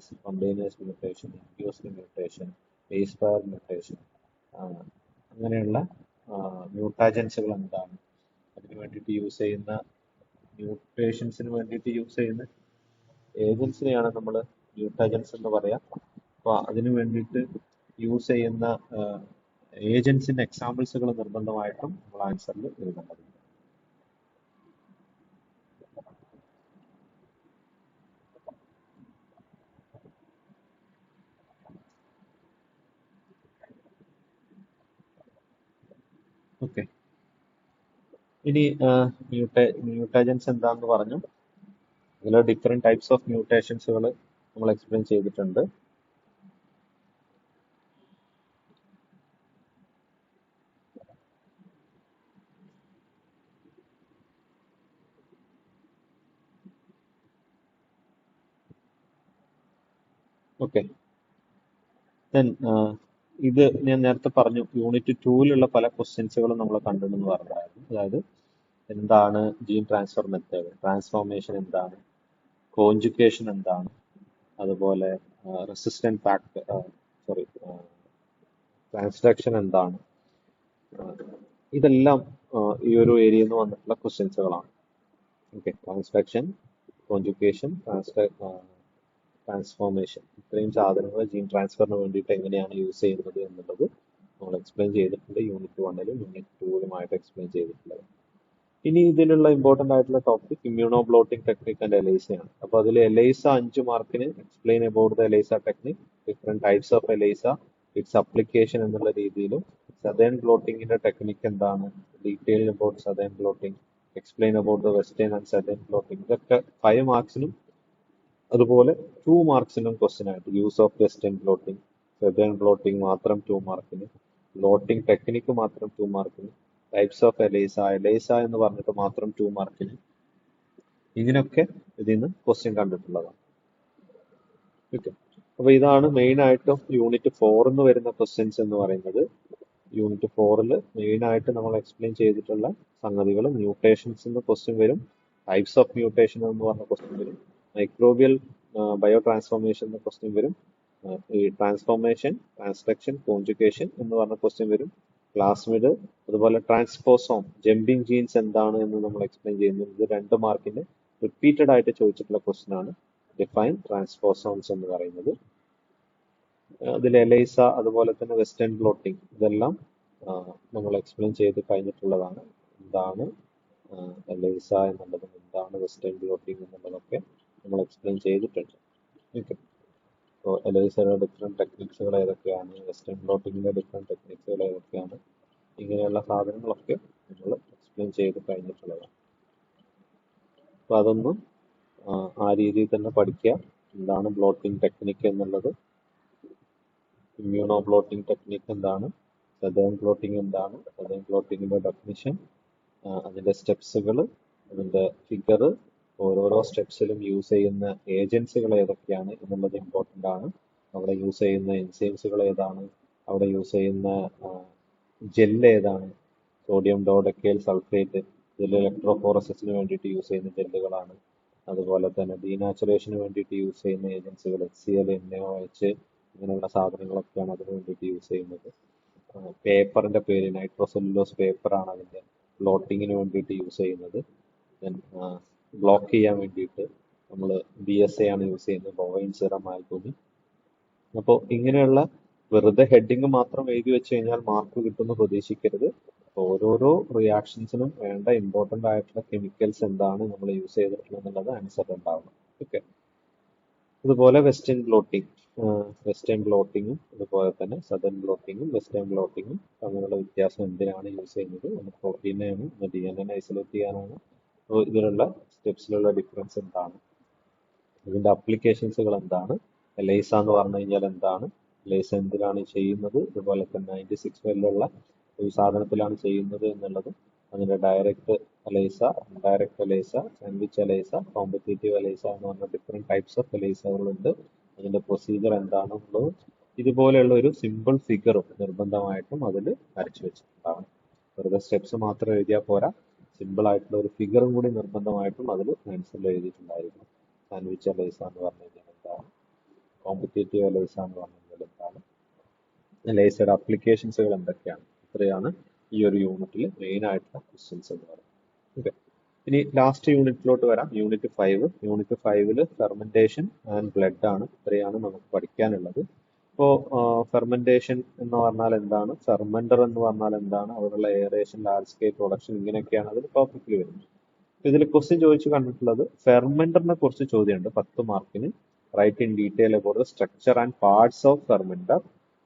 spontaneous mutation, induced mutation, base pair mutation, അങ്ങനെയുള്ള മ്യൂട്ടാജൻസുകൾ എന്താണ്? അതിന് വേണ്ടിയിട്ട് യൂസ് ചെയ്യുന്ന മ്യൂട്ടേഷൻസിന് വേണ്ടിയിട്ട് യൂസ് ചെയ്യുന്ന ഏജൻസിനെയാണ് നമ്മൾ മ്യൂട്ടാജൻസ് എന്ന് പറയാം. അപ്പോൾ അതിന് വേണ്ടിയിട്ട് യൂസ് ചെയ്യുന്ന ഏജൻസിന്റെ എക്സാമ്പിൾസുകൾ നിർബന്ധമായിട്ടും നമ്മൾ ആൻസറിൽ എഴുതേണ്ടതുണ്ട്. ഓക്കെ, ഇനി മ്യൂട്ടാജൻസ് എന്താണെന്ന് പറഞ്ഞു. ഇതിൽ ഡിഫറെന്റ് ടൈപ്സ് ഓഫ് മ്യൂട്ടേഷൻസുകൾ നമ്മൾ എക്സ്പ്ലെയിൻ ചെയ്തിട്ടുണ്ട്. ഓക്കെ, ഇത് ഞാൻ നേരത്തെ പറഞ്ഞു, യൂണിറ്റ് 2-ലുള്ള പല ക്വസ്റ്റ്യൻസുകളും നമ്മൾ കണ്ടിട്ടുണ്ടെന്ന് പറഞ്ഞായിരുന്നു. അതായത് എന്താണ് ജീൻ ട്രാൻസ്ഫർ മെത്തേഡ്, ട്രാൻസ്ഫോർമേഷൻ എന്താണ്, കോഞ്ചുക്കേഷൻ എന്താണ്, അതുപോലെ റെസിസ്റ്റന്റ് ഫാക്ടർ ട്രാൻസ്ഡക്ഷൻ എന്താണ്, ഇതെല്ലാം ഈ ഒരു ഏരിയയിൽ നിന്ന് വന്നിട്ടുള്ള ക്വസ്റ്റ്യൻസുകളാണ്. ഓക്കെ, ട്രാൻസ്ഡക്ഷൻ, കോഞ്ചുക്കേഷൻ, ട്രാൻസ്ഫോർമേഷൻ, ഇത്രയും സാധനങ്ങൾ ജീൻ ട്രാൻസ്ഫറിന് വേണ്ടിയിട്ട് എങ്ങനെയാണ് യൂസ് ചെയ്യുന്നത് എന്നുള്ളത് നമ്മൾ എക്സ്പ്ലെയിൻ ചെയ്തിട്ടുണ്ട്. യൂണിറ്റ് 1-ലും യൂണിറ്റ് 2-ലുമായിട്ട് എക്സ്പ്ലെയിൻ ചെയ്തിട്ടുള്ളത്. ഇനി ഇതിലുള്ള ഇമ്പോർട്ടന്റ് ആയിട്ടുള്ള topic immuno blotting technique and എലൈസയാണ്. അപ്പോൾ അതിൽ എലൈസ 5 മാർക്കിന് explain about the ELISA technique, different types of ELISA, its application എന്നുള്ള രീതിയിലും, സദേൺ ബ്ലോട്ടിങ്ങിന്റെ ടെക്നിക് എന്താണ്, detail about Southern blotting, explain about the western and Southern blotting, ഇതൊക്കെ 5 മാർക്സിനും അതുപോലെ 2 മാർക്സിനും ക്വസ്റ്റ്യൻ ആയിട്ട്, use of western blotting, Southern blotting മാത്രം 2 മാർക്കിന്, ബ്ലോട്ടിംഗ് ടെക്നിക്ക് മാത്രം 2 മാർക്കിന്, ടൈപ്സ് ഓഫ് എലൈസ എന്ന് പറഞ്ഞിട്ട് മാത്രം 2 മാർക്കിന്, ഇങ്ങനെയൊക്കെ ഇതിൽ നിന്ന് ക്വസ്റ്റ്യൻ കണ്ടിട്ടുള്ളതാണ്. ഓക്കെ, അപ്പൊ ഇതാണ് മെയിൻ ആയിട്ടും യൂണിറ്റ് 4 വരുന്ന ക്വസ്റ്റ്യൻസ് എന്ന് പറയുന്നത്. യൂണിറ്റ് 4-ൽ മെയിൻ ആയിട്ട് നമ്മൾ എക്സ്പ്ലെയിൻ ചെയ്തിട്ടുള്ള സംഗതികൾ, മ്യൂട്ടേഷൻസ് ക്വസ്റ്റ്യൻ വരും, ടൈപ്സ് ഓഫ് മ്യൂട്ടേഷൻ എന്ന് പറഞ്ഞ ക്വസ്റ്റ്യൻ വരും, മൈക്രോബിയൽ ബയോ ട്രാൻസ്ഫോർമേഷൻ എന്ന ക്വസ്റ്റ്യൻ വരും, ഈ ട്രാൻസ്ഫോർമേഷൻ, ട്രാൻസ്ഡക്ഷൻ, കോഞ്ചുക്കേഷൻ എന്ന് പറഞ്ഞ ക്വസ്റ്റ്യൻ വരും, പ്ലാസ്മിഡ്, അതുപോലെ ട്രാൻസ്പോസോം, ജമ്പിങ് ജീൻസ് എന്താണ് എന്ന് നമ്മൾ എക്സ്പ്ലെയിൻ ചെയ്യുന്നത്. ഇത് 2 മാർക്കിന് റിപ്പീറ്റഡ് ആയിട്ട് ചോദിച്ചിട്ടുള്ള ക്വസ്റ്റ്യൻ ആണ്, ഡിഫൈൻ ട്രാൻസ്പോസോംസ് എന്ന് പറയുന്നത്. അതിൽ എലൈസ, അതുപോലെ തന്നെ വെസ്റ്റേൺ ബ്ലോട്ടിംഗ്, ഇതെല്ലാം നമ്മൾ എക്സ്പ്ലെയിൻ ചെയ്ത് കഴിഞ്ഞിട്ടുള്ളതാണ്. എന്താണ് എലൈസ എന്നുള്ളതും എന്താണ് വെസ്റ്റേൺ ബ്ലോട്ടിംഗ് എന്നുള്ളതൊക്കെ നമ്മൾ എക്സ്പ്ലെയിൻ ചെയ്തിട്ടുണ്ട്. ഓക്കെ, അപ്പോൾ എലൈസയുടെ ഡിഫറെന്റ് ടെക്നിക്സുകൾ ഏതൊക്കെയാണ്, വെസ്റ്റേൺ ബ്ലോട്ടിങ്ങിന്റെ ഡിഫറെന്റ് ടെക്നിക്സുകൾ ഏതൊക്കെയാണ്, ഇങ്ങനെയുള്ള സാധനങ്ങളൊക്കെ നമ്മൾ എക്സ്പ്ലെയിൻ ചെയ്ത് കഴിഞ്ഞിട്ടുള്ളതാണ്. അപ്പോൾ അതൊന്നും ആ രീതിയിൽ തന്നെ പഠിക്കുക. എന്താണ് ബ്ലോട്ടിംഗ് ടെക്നിക്ക് എന്നുള്ളത്, ഇമ്മ്യൂണോ ബ്ലോട്ടിംഗ് ടെക്നിക്ക് എന്താണ്, സദേൺ ബ്ലോട്ടിംഗ് എന്താണ്, സദേൺ ബ്ലോട്ടിങ്ങിന്റെ ഡെഫിനിഷൻ, അതിന്റെ സ്റ്റെപ്സുകൾ, അതിന്റെ ഫിഗർ, ഓരോരോ സ്റ്റെപ്സിലും യൂസ് ചെയ്യുന്ന ഏജൻസികൾ ഏതൊക്കെയാണ് എന്നുള്ളത് ഇമ്പോർട്ടൻ്റ് ആണ്. അവിടെ യൂസ് ചെയ്യുന്ന എൻസൈംസുകൾ ഏതാണ്, അവിടെ യൂസ് ചെയ്യുന്ന ജെല്ല് ഏതാണ്, സോഡിയം ഡോഡെക്കൈൽ സൾഫേറ്റ്, ഇതിൽ ഇലക്ട്രോഫോറസിന് വേണ്ടിയിട്ട് യൂസ് ചെയ്യുന്ന ജെല്ലുകളാണ്. അതുപോലെ തന്നെ ഡീനാച്ചുറേഷന് വേണ്ടിയിട്ട് യൂസ് ചെയ്യുന്ന ഏജൻസികൾ HCl, NaOH, ഇങ്ങനെയുള്ള സാധനങ്ങളൊക്കെയാണ് അതിന് വേണ്ടിയിട്ട് യൂസ് ചെയ്യുന്നത്. പേപ്പറിന്റെ പേര് നൈട്രോസെല്ലുലോസ് പേപ്പറാണ് അതിന്റെ ബ്ലോട്ടിങ്ങിന് വേണ്ടിയിട്ട് യൂസ് ചെയ്യുന്നത്. ബ്ലോക്ക് ചെയ്യാൻ വേണ്ടിയിട്ട് നമ്മൾ BSA ആണ് യൂസ് ചെയ്യുന്നത്, ബൊവൈൻ സിറം ആൽബുമിൻ. അപ്പോൾ ഇങ്ങനെയുള്ള വെറുതെ ഹെഡിങ് മാത്രം എഴുതി വെച്ച് കഴിഞ്ഞാൽ മാർക്ക് കിട്ടുമെന്ന് പ്രതീക്ഷിക്കരുത്. ഓരോരോ റിയാക്ഷൻസിനും വേണ്ട ഇമ്പോർട്ടൻ്റ് ആയിട്ടുള്ള കെമിക്കൽസ് എന്താണ് നമ്മൾ യൂസ് ചെയ്തിട്ടുള്ളത് എന്നുള്ളത് ആൻസർ ഉണ്ടാവണം. ഓക്കെ, അതുപോലെ വെസ്റ്റേൺ ബ്ലോട്ടിങ്ങും അതുപോലെ തന്നെ സദേൺ ബ്ലോട്ടിങ്ങും വെസ്റ്റേൺ ബ്ലോട്ടിങ്ങും തമ്മിലുള്ള വ്യത്യാസം എന്തിനാണ് യൂസ് ചെയ്യുന്നത്, ഒന്ന് പ്രോട്ടീനെയാണ്, ഒന്ന് DNA ഐസൊലേറ്റ് ചെയ്യാനാണ്. അപ്പോൾ ഇതിലുള്ള സ്റ്റെപ്സിലുള്ള ഡിഫറൻസ് എന്താണ്, ഇതിന്റെ അപ്ലിക്കേഷൻസുകൾ എന്താണ്, എലൈസ എന്ന് പറഞ്ഞു കഴിഞ്ഞാൽ എന്താണ്, എലൈസ എന്തിനാണ് ചെയ്യുന്നത്, അതുപോലെ തന്നെ 96 വെല്ലുള്ള ഒരു സാധനത്തിലാണ് ചെയ്യുന്നത് എന്നുള്ളതും, അതിന്റെ direct ELISA, indirect ELISA, sandwich ELISA, competitive ELISA എന്ന് പറഞ്ഞ ഡിഫറെന്റ് ടൈപ്സ് ഓഫ് എലൈസകളുണ്ട്, അതിന്റെ പ്രൊസീജിയർ എന്താണെന്നുള്ളതും ഇതുപോലെയുള്ള ഒരു സിമ്പിൾ ഫിഗറും നിർബന്ധമായിട്ടും അതിൽ വരച്ചു വെച്ചിട്ടുണ്ടാവണം. വെറുതെ സ്റ്റെപ്സ് മാത്രം എഴുതിയാൽ പോരാ, സിമ്പിൾ ആയിട്ടുള്ള ഒരു ഫിഗറും കൂടി നിർബന്ധമായിട്ടും അതിൽ ആൻസറിൽ എഴുതിയിട്ടുണ്ടായിരിക്കണം. സാൻഡ്വിച്ച് അലൈസ എന്ന് പറഞ്ഞു കഴിഞ്ഞാൽ എന്താണ്, കോമ്പറ്റേറ്റീവ് അലൈസ എന്ന് പറഞ്ഞു കഴിഞ്ഞാൽ എന്താണ്, ലേസയുടെ അപ്ലിക്കേഷൻസുകൾ എന്തൊക്കെയാണ്. ഇത്രയാണ് ഈ ഒരു യൂണിറ്റിൽ മെയിൻ ആയിട്ടുള്ള ക്വസ്റ്റ്യൻസ് എന്ന് പറയുന്നത്. ഓക്കെ, ഇനി ലാസ്റ്റ് യൂണിറ്റിലോട്ട് വരാം. Unit 5. Unit 5 fermentation and blood ആണ്. ഇത്രയാണ് നമുക്ക് പഠിക്കാനുള്ളത്. ഇപ്പോൾ ഫെർമെന്റേഷൻ എന്ന് പറഞ്ഞാൽ എന്താണ്, ഫെർമെന്റർ എന്ന് പറഞ്ഞാൽ എന്താണ്, അവിടെയുള്ള എയറേഷൻ, ലാർജ് സ്കെയിൽ പ്രൊഡക്ഷൻ, ഇങ്ങനെയൊക്കെയാണ് അതിൽ ടോപ്പിക്കിൽ വരുന്നത്. ഇതിൽ ക്വസ്റ്റ്യൻ ചോദിച്ചു കണ്ടിട്ടുള്ളത് ഫെർമെന്ററിനെ കുറിച്ച് ചോദ്യമുണ്ട് 10 മാർക്കിന്. Write in detail about the structure and parts of fermenter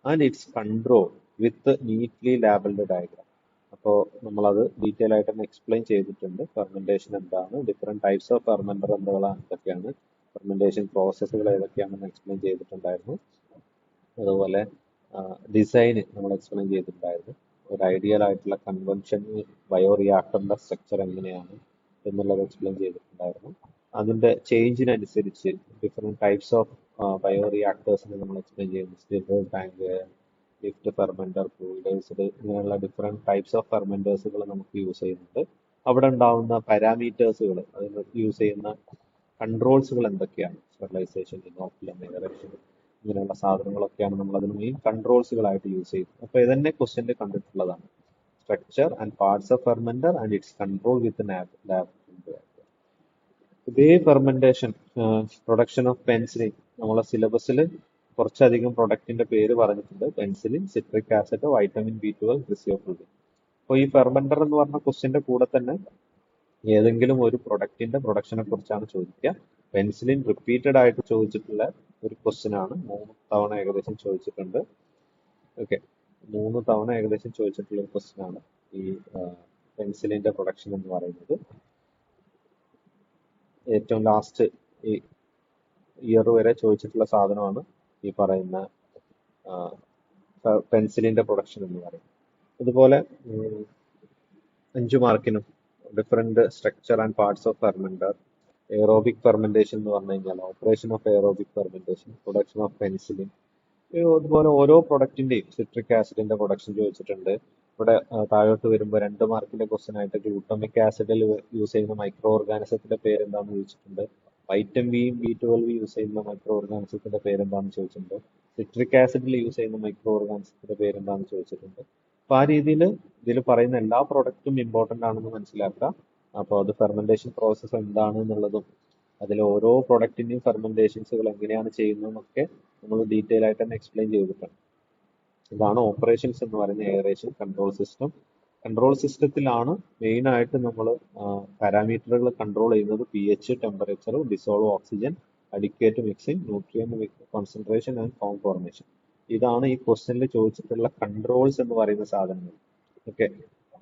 and its control with neatly labelled diagram. അപ്പോൾ നമ്മളത് ഡീറ്റെയിൽ ആയിട്ട് തന്നെ എക്സ്പ്ലെയിൻ ചെയ്തിട്ടുണ്ട്. ഫെർമെന്റേഷൻ എന്താണ്, ഡിഫറെന്റ് ടൈപ്സ് ഓഫ് ഫെർമെന്റർ എന്തൊക്കെയാണ്, ഫെർമെന്റേഷൻ പ്രോസസ്സുകൾ ഏതൊക്കെയാണെന്ന് എക്സ്പ്ലെയിൻ ചെയ്തിട്ടുണ്ടായിരുന്നു. അതുപോലെ ഡിസൈൻ നമ്മൾ എക്സ്പ്ലെയിൻ ചെയ്തിട്ടുണ്ടായിരുന്നു. ഒരു ഐഡിയൽ ആയിട്ടുള്ള കൺവെൻഷൻ ബയോറിയാക്ടറിന്റെ സ്ട്രക്ചർ എങ്ങനെയാണ് എന്നുള്ളത് എക്സ്പ്ലെയിൻ ചെയ്തിട്ടുണ്ടായിരുന്നു. അതിന്റെ ചേഞ്ചിനനുസരിച്ച് ഡിഫറെന്റ് ടൈപ്സ് ഓഫ് ബയോറിയാക്ടേഴ്സിനെ നമ്മൾ എക്സ്പ്ലെയിൻ ചെയ്യുന്നു. Stirrer tank, lift fermenter, fluidised, ഇങ്ങനെയുള്ള ഡിഫറെന്റ് ടൈപ്സ് ഓഫ് ഫെർമെന്റേഴ്സുകൾ നമുക്ക് യൂസ് ചെയ്യുന്നുണ്ട്. അവിടെ ഉണ്ടാവുന്ന പാരാമീറ്റേഴ്സുകൾ, അതിന് യൂസ് ചെയ്യുന്ന കൺട്രോൾസുകൾ എന്തൊക്കെയാണ്, സ്റ്റെറിലൈസേഷൻ, ഇനോക്കുലം, എയറേഷൻ, ഇങ്ങനെയുള്ള സാധനങ്ങളൊക്കെയാണ് നമ്മൾ അതിന് മെയിൻ കൺട്രോൾസുകളായിട്ട് യൂസ് ചെയ്യുന്നത്. അപ്പോൾ ഇതന്നെ ക്വസ്റ്റ്യനിൽ കണ്ടിട്ടുള്ളതാണ്. Structure and parts of fermenter and its control with lab. ഇതേ ഫെർമെന്റേഷൻ, പ്രൊഡക്ഷൻ ഓഫ് പെൻസിലിൻ, നമ്മളെ സിലബസിൽ കുറച്ചധികം പ്രൊഡക്റ്റിന്റെ പേര് പറഞ്ഞിട്ടുണ്ട്. Penicillin, citric acid, vitamin B12, ക്രിസിയോഫ്ലുവിൻ. അപ്പോൾ ഈ ഫെർമെന്റർ എന്ന് പറഞ്ഞ ക്വസ്റ്റ്യന്റെ കൂടെ തന്നെ ഏതെങ്കിലും ഒരു പ്രൊഡക്റ്റിന്റെ പ്രൊഡക്ഷനെ കുറിച്ചാണ് ചോദിക്കുക. പെൻസിലിൻ റിപ്പീറ്റഡ് ആയിട്ട് ചോദിച്ചിട്ടുള്ള ഒരു ക്വസ്റ്റ്യൻ ആണ്. 3 തവണ ഏകദേശം ചോദിച്ചിട്ടുണ്ട്. ഓക്കെ, 3 തവണ ഏകദേശം ചോദിച്ചിട്ടുള്ള ഒരു ക്വസ്റ്റ്യൻ ആണ് ഈ പെൻസിലിന്റെ പ്രൊഡക്ഷൻ എന്ന് പറയുന്നത്. ഏറ്റവും ലാസ്റ്റ് ഈ ഇയർ വരെ ചോദിച്ചിട്ടുള്ള സാധനമാണ് ഈ പറയുന്ന പെൻസിലിന്റെ പ്രൊഡക്ഷൻ എന്ന് പറയുന്നത്. ഇതുപോലെ 5 മാർക്കിനും different structure and parts of fermenter, aerobic fermentation എന്ന് പറഞ്ഞു കഴിഞ്ഞാൽ operation of aerobic fermentation, production of penicillin, അതുപോലെ ഓരോ പ്രൊഡക്റ്റിന്റെയും സിട്രിക് ആസിഡിന്റെ പ്രൊഡക്ഷൻ ചോദിച്ചിട്ടുണ്ട്. ഇവിടെ താഴോട്ട് വരുമ്പോൾ 2 മാർക്കിന്റെ ക്വസ്റ്റ്യൻ ആയിട്ട് ഗ്ലൂട്ടമിക് ആസിഡിൽ യൂസ് ചെയ്യുന്ന മൈക്രോ ഓർഗാനിസത്തിന്റെ പേര് എന്താണെന്ന് ചോദിച്ചിട്ടുണ്ട്. വൈറ്റമിൻ B12 യൂസ് ചെയ്യുന്ന മൈക്രോ ഓർഗാനിസത്തിന്റെ പേര് എന്താണെന്ന് ചോദിച്ചിട്ടുണ്ട്. സിട്രിക് ആസിഡിൽ യൂസ് ചെയ്യുന്ന മൈക്രോ ഓർഗാനിസത്തിന്റെ പേര് എന്താണെന്ന് ചോദിച്ചിട്ടുണ്ട്. അപ്പൊ ആ രീതിയിൽ ഇതിൽ പറയുന്ന എല്ലാ പ്രോഡക്റ്റും ഇമ്പോർട്ടന്റ് ആണെന്ന് മനസ്സിലാക്കുക. അപ്പോൾ അത് ഫെർമെന്റേഷൻ പ്രോസസ്സ് എന്താണ് എന്നുള്ളതും അതിൽ ഓരോ പ്രൊഡക്റ്റിന്റെയും ഫെർമെന്റേഷൻസുകൾ എങ്ങനെയാണ് ചെയ്യുന്നതെന്നൊക്കെ നമ്മൾ ഡീറ്റെയിൽ ആയിട്ട് തന്നെ എക്സ്പ്ലെയിൻ ചെയ്തിട്ടുണ്ട്. ഇതാണ് ഓപ്പറേഷൻസ് എന്ന് പറയുന്ന എയറേഷൻ കൺട്രോൾ സിസ്റ്റം. കൺട്രോൾ സിസ്റ്റത്തിലാണ് മെയിൻ ആയിട്ട് നമ്മൾ പാരാമീറ്ററുകൾ കൺട്രോൾ ചെയ്യുന്നത്. pH, temperature, dissolve oxygen, adequate mixing, nutrient concentration and foam formation. ഇതാണ് ഈ ക്വസ്റ്റ്യനിൽ ചോദിച്ചിട്ടുള്ള കൺട്രോൾസ് എന്ന് പറയുന്ന സാധനങ്ങൾ. Okay,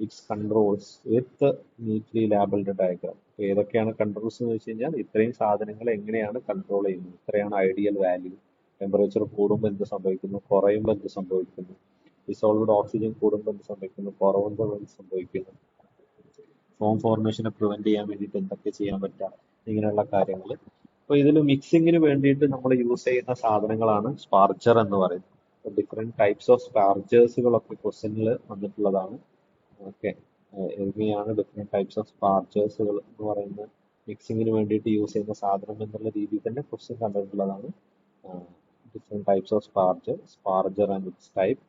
its controls with neatly labelled diagram. ഏതൊക്കെയാണ് കൺട്രോൾസ് എന്ന് വെച്ച് കഴിഞ്ഞാൽ ഇത്രയും സാധനങ്ങൾ എങ്ങനെയാണ് കൺട്രോൾ ചെയ്യുന്നത്, ഇത്രയാണ് ഐഡിയൽ വാല്യൂ, ടെമ്പറേച്ചർ കൂടുമ്പോൾ എന്ത് സംഭവിക്കുന്നു, കുറയുമ്പോൾ എന്ത് സംഭവിക്കുന്നു, ഡിസോൾവ്ഡ് ഓക്സിജൻ കൂടുമ്പോൾ എന്ത് സംഭവിക്കുന്നു, കുറവുമ്പോൾ എന്ത് സംഭവിക്കുന്നു, ഫോം ഫോർമേഷനെ പ്രിവെന്റ് ചെയ്യാൻ വേണ്ടിയിട്ട് എന്തൊക്കെ ചെയ്യാൻ പറ്റാം, ഇങ്ങനെയുള്ള കാര്യങ്ങൾ. അപ്പോൾ ഇതിൽ മിക്സിങ്ങിന് വേണ്ടിയിട്ട് നമ്മൾ യൂസ് ചെയ്യുന്ന സാധനങ്ങളാണ് സ്പാർജർ എന്ന് പറയുന്നത്. ഡിഫറെന്റ് ടൈപ്സ് ഓഫ് സ്പാർജേഴ്സുകളൊക്കെ ക്വസ്റ്റ്യനിൽ വന്നിട്ടുള്ളതാണ്. ഓക്കെ, എങ്ങനെയാണ് ഡിഫറെന്റ് ടൈപ്സ് ഓഫ് സ്പാർജേഴ്സുകൾ എന്ന് പറയുന്നത്, മിക്സിങ്ങിന് വേണ്ടിയിട്ട് യൂസ് ചെയ്യുന്ന സാധനം എന്നുള്ള രീതിയിൽ തന്നെ ക്വസ്റ്റ്യൻ കണ്ടിട്ടുള്ളതാണ്. Different types of sparger and its type,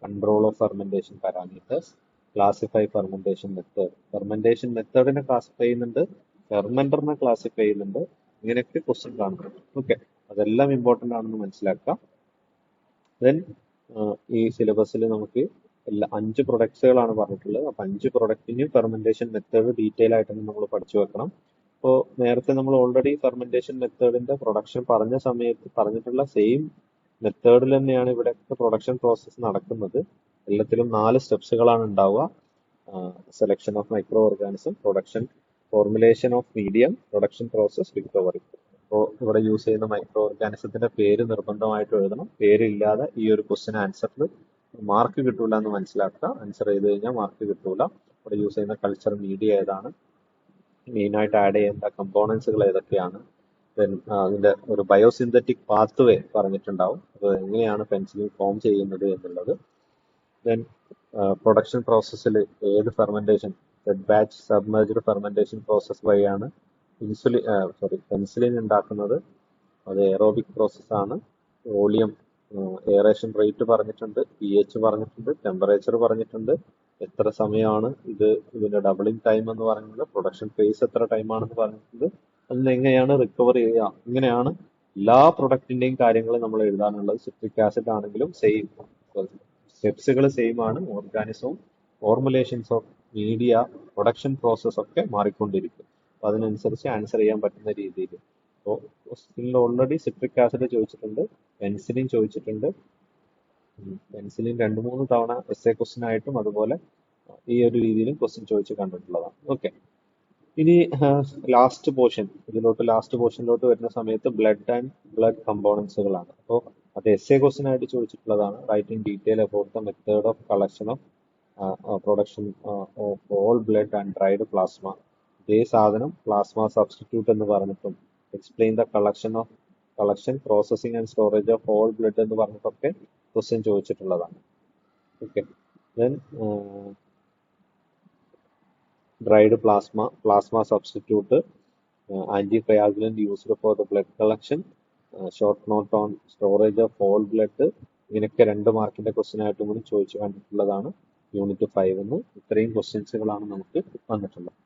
control of fermentation parameters, classify fermentation method. Fermentation മെത്തേഡിനെ ക്ലാസിഫൈ ചെയ്യുന്നുണ്ട്, ഫെർമെന്ററിനെ ക്ലാസിഫൈ ചെയ്യുന്നുണ്ട്. ഇങ്ങനെയൊക്കെ ക്വസ്റ്റ്യൻ കാണുന്നുണ്ട്. ഓക്കെ, അതെല്ലാം ഇമ്പോർട്ടന്റ് ആണെന്ന് മനസ്സിലാക്കാം. ദെൻ ഈ സിലബസിൽ നമുക്ക് 5 പ്രൊഡക്ട്സുകളാണ് പറഞ്ഞിട്ടുള്ളത്. അപ്പൊ 5 പ്രൊഡക്റ്റിന്റെയും ഫെർമെന്റേഷൻ മെത്തേഡ് ഡീറ്റെയിൽ ആയിട്ട് നമ്മൾ പഠിച്ചു വെക്കണം. അപ്പോൾ നേരത്തെ നമ്മൾ ഓൾറെഡി ഫെർമെന്റേഷൻ മെത്തേഡിന്റെ പ്രൊഡക്ഷൻ പറഞ്ഞ സമയത്ത് പറഞ്ഞിട്ടുള്ള സെയിം മെത്തേഡിൽ തന്നെയാണ് ഇവിടെ പ്രൊഡക്ഷൻ പ്രോസസ്സ് നടക്കുന്നത്. എല്ലാത്തിലും 4 സ്റ്റെപ്സുകളാണ് ഉണ്ടാവുക. Selection of micro organism, production, formulation of medium, production process, recovery. അപ്പോൾ ഇവിടെ യൂസ് ചെയ്യുന്ന മൈക്രോ ഓർഗാനിസത്തിന്റെ പേര് നിർബന്ധമായിട്ട് എഴുതണം. പേരില്ലാതെ ഈ ഒരു ക്വസ്റ്റ്യൻ ആൻസറിൽ മാർക്ക് കിട്ടൂല എന്ന് മനസ്സിലാക്കുക. ആൻസർ ചെയ്ത് കഴിഞ്ഞാൽ മാർക്ക് കിട്ടൂല. ഇവിടെ യൂസ് ചെയ്യുന്ന കൾച്ചർ മീഡിയ ഏതാണ്, മെയിനായിട്ട് ആഡ് ചെയ്യേണ്ട കമ്പോണൻസുകൾ ഏതൊക്കെയാണ്, ദെൻ അതിന്റെ ഒരു ബയോസിന്തറ്റിക് പാത്ത് വേ പറഞ്ഞിട്ടുണ്ടാവും, അത് എങ്ങനെയാണ് പെൻസിലിൻ ഫോം ചെയ്യുന്നത് എന്നുള്ളത്. ദെൻ പ്രൊഡക്ഷൻ പ്രോസസ്സിൽ ഏത് fermentation, fed batch submerged fermentation process വഴിയാണ് പെൻസിലിൻ ഉണ്ടാക്കുന്നത്. അത് എയറോബിക് പ്രോസസ്സാണ്. വോളിയം, എയറേഷൻ റേറ്റ് പറഞ്ഞിട്ടുണ്ട്, pH പറഞ്ഞിട്ടുണ്ട്, ടെമ്പറേച്ചർ പറഞ്ഞിട്ടുണ്ട്, എത്ര സമയമാണ് ഇതിന്റെ ഡബിളിംഗ് ടൈം എന്ന് പറയുന്നത്, പ്രൊഡക്ഷൻ ഫേസ് എത്ര ടൈമാണെന്ന് പറഞ്ഞിട്ടുണ്ട്, അതിന് എങ്ങനെയാണ് റിക്കവർ ചെയ്യുക, ഇങ്ങനെയാണ് എല്ലാ പ്രൊഡക്റ്റിന്റെയും കാര്യങ്ങൾ നമ്മൾ എഴുതാനുള്ളത്. സിട്രിക് ആസിഡ് ആണെങ്കിലും സെയിം സ്റ്റെപ്സുകൾ സെയിം ആണ്. ഓർഗാനിസവും formulations of media, production process ഒക്കെ മാറിക്കൊണ്ടിരിക്കും. അപ്പൊ അതിനനുസരിച്ച് ആൻസർ ചെയ്യാൻ പറ്റുന്ന രീതിയിൽ. അപ്പോൾ ക്വസ്റ്റ്യനിൽ ഓൾറെഡി സിട്രിക് ആസിഡ് ചോദിച്ചിട്ടുണ്ട്, പെൻസിലിൻ ചോദിച്ചിട്ടുണ്ട്. പെൻസിലിൻ 2-3 തവണ എസ്എ ക്വസ്റ്റ്യൻ ആയിട്ടും അതുപോലെ ഈ ഒരു രീതിയിലും ക്വസ്റ്റ്യൻ ചോദിച്ച് കണ്ടിട്ടുള്ളതാണ്. ഓക്കെ, ഇനി ലാസ്റ്റ് പോർഷനിലോട്ട് വരുന്ന സമയത്ത് ബ്ലഡ് ആൻഡ് ബ്ലഡ് കമ്പോണൻസുകളാണ്. അപ്പോൾ അത് എസ്എ ക്വസ്റ്റ്യൻ ആയിട്ട് ചോദിച്ചിട്ടുള്ളതാണ്. Write in detail about the method of collection of production of whole blood and dried plasma. ഇതേ സാധനം പ്ലാസ്മ സബ്സ്റ്റിറ്റ്യൂട്ട് എന്ന് പറഞ്ഞിട്ടും explain the collection processing and storage of whole blood എന്ന് പറഞ്ഞിട്ടൊക്കെ ക്വസ്റ്റ്യൻ ചോദിച്ചിട്ടുള്ളതാണ്. Okay, then dried plasma substitute, anticoagulant used for the blood collection, short note on storage of whole blood. ഇങ്ങനെയൊക്കെ 2 മാർക്കിന്റെ question ആയിട്ടും കൂടി ചോദിച്ചു കണ്ടിട്ടുള്ളതാണ് യൂണിറ്റ് 5 എന്ന്. ഇത്രയും ക്വസ്റ്റ്യൻസുകളാണ് നമുക്ക് വന്നിട്ടുള്ളത്.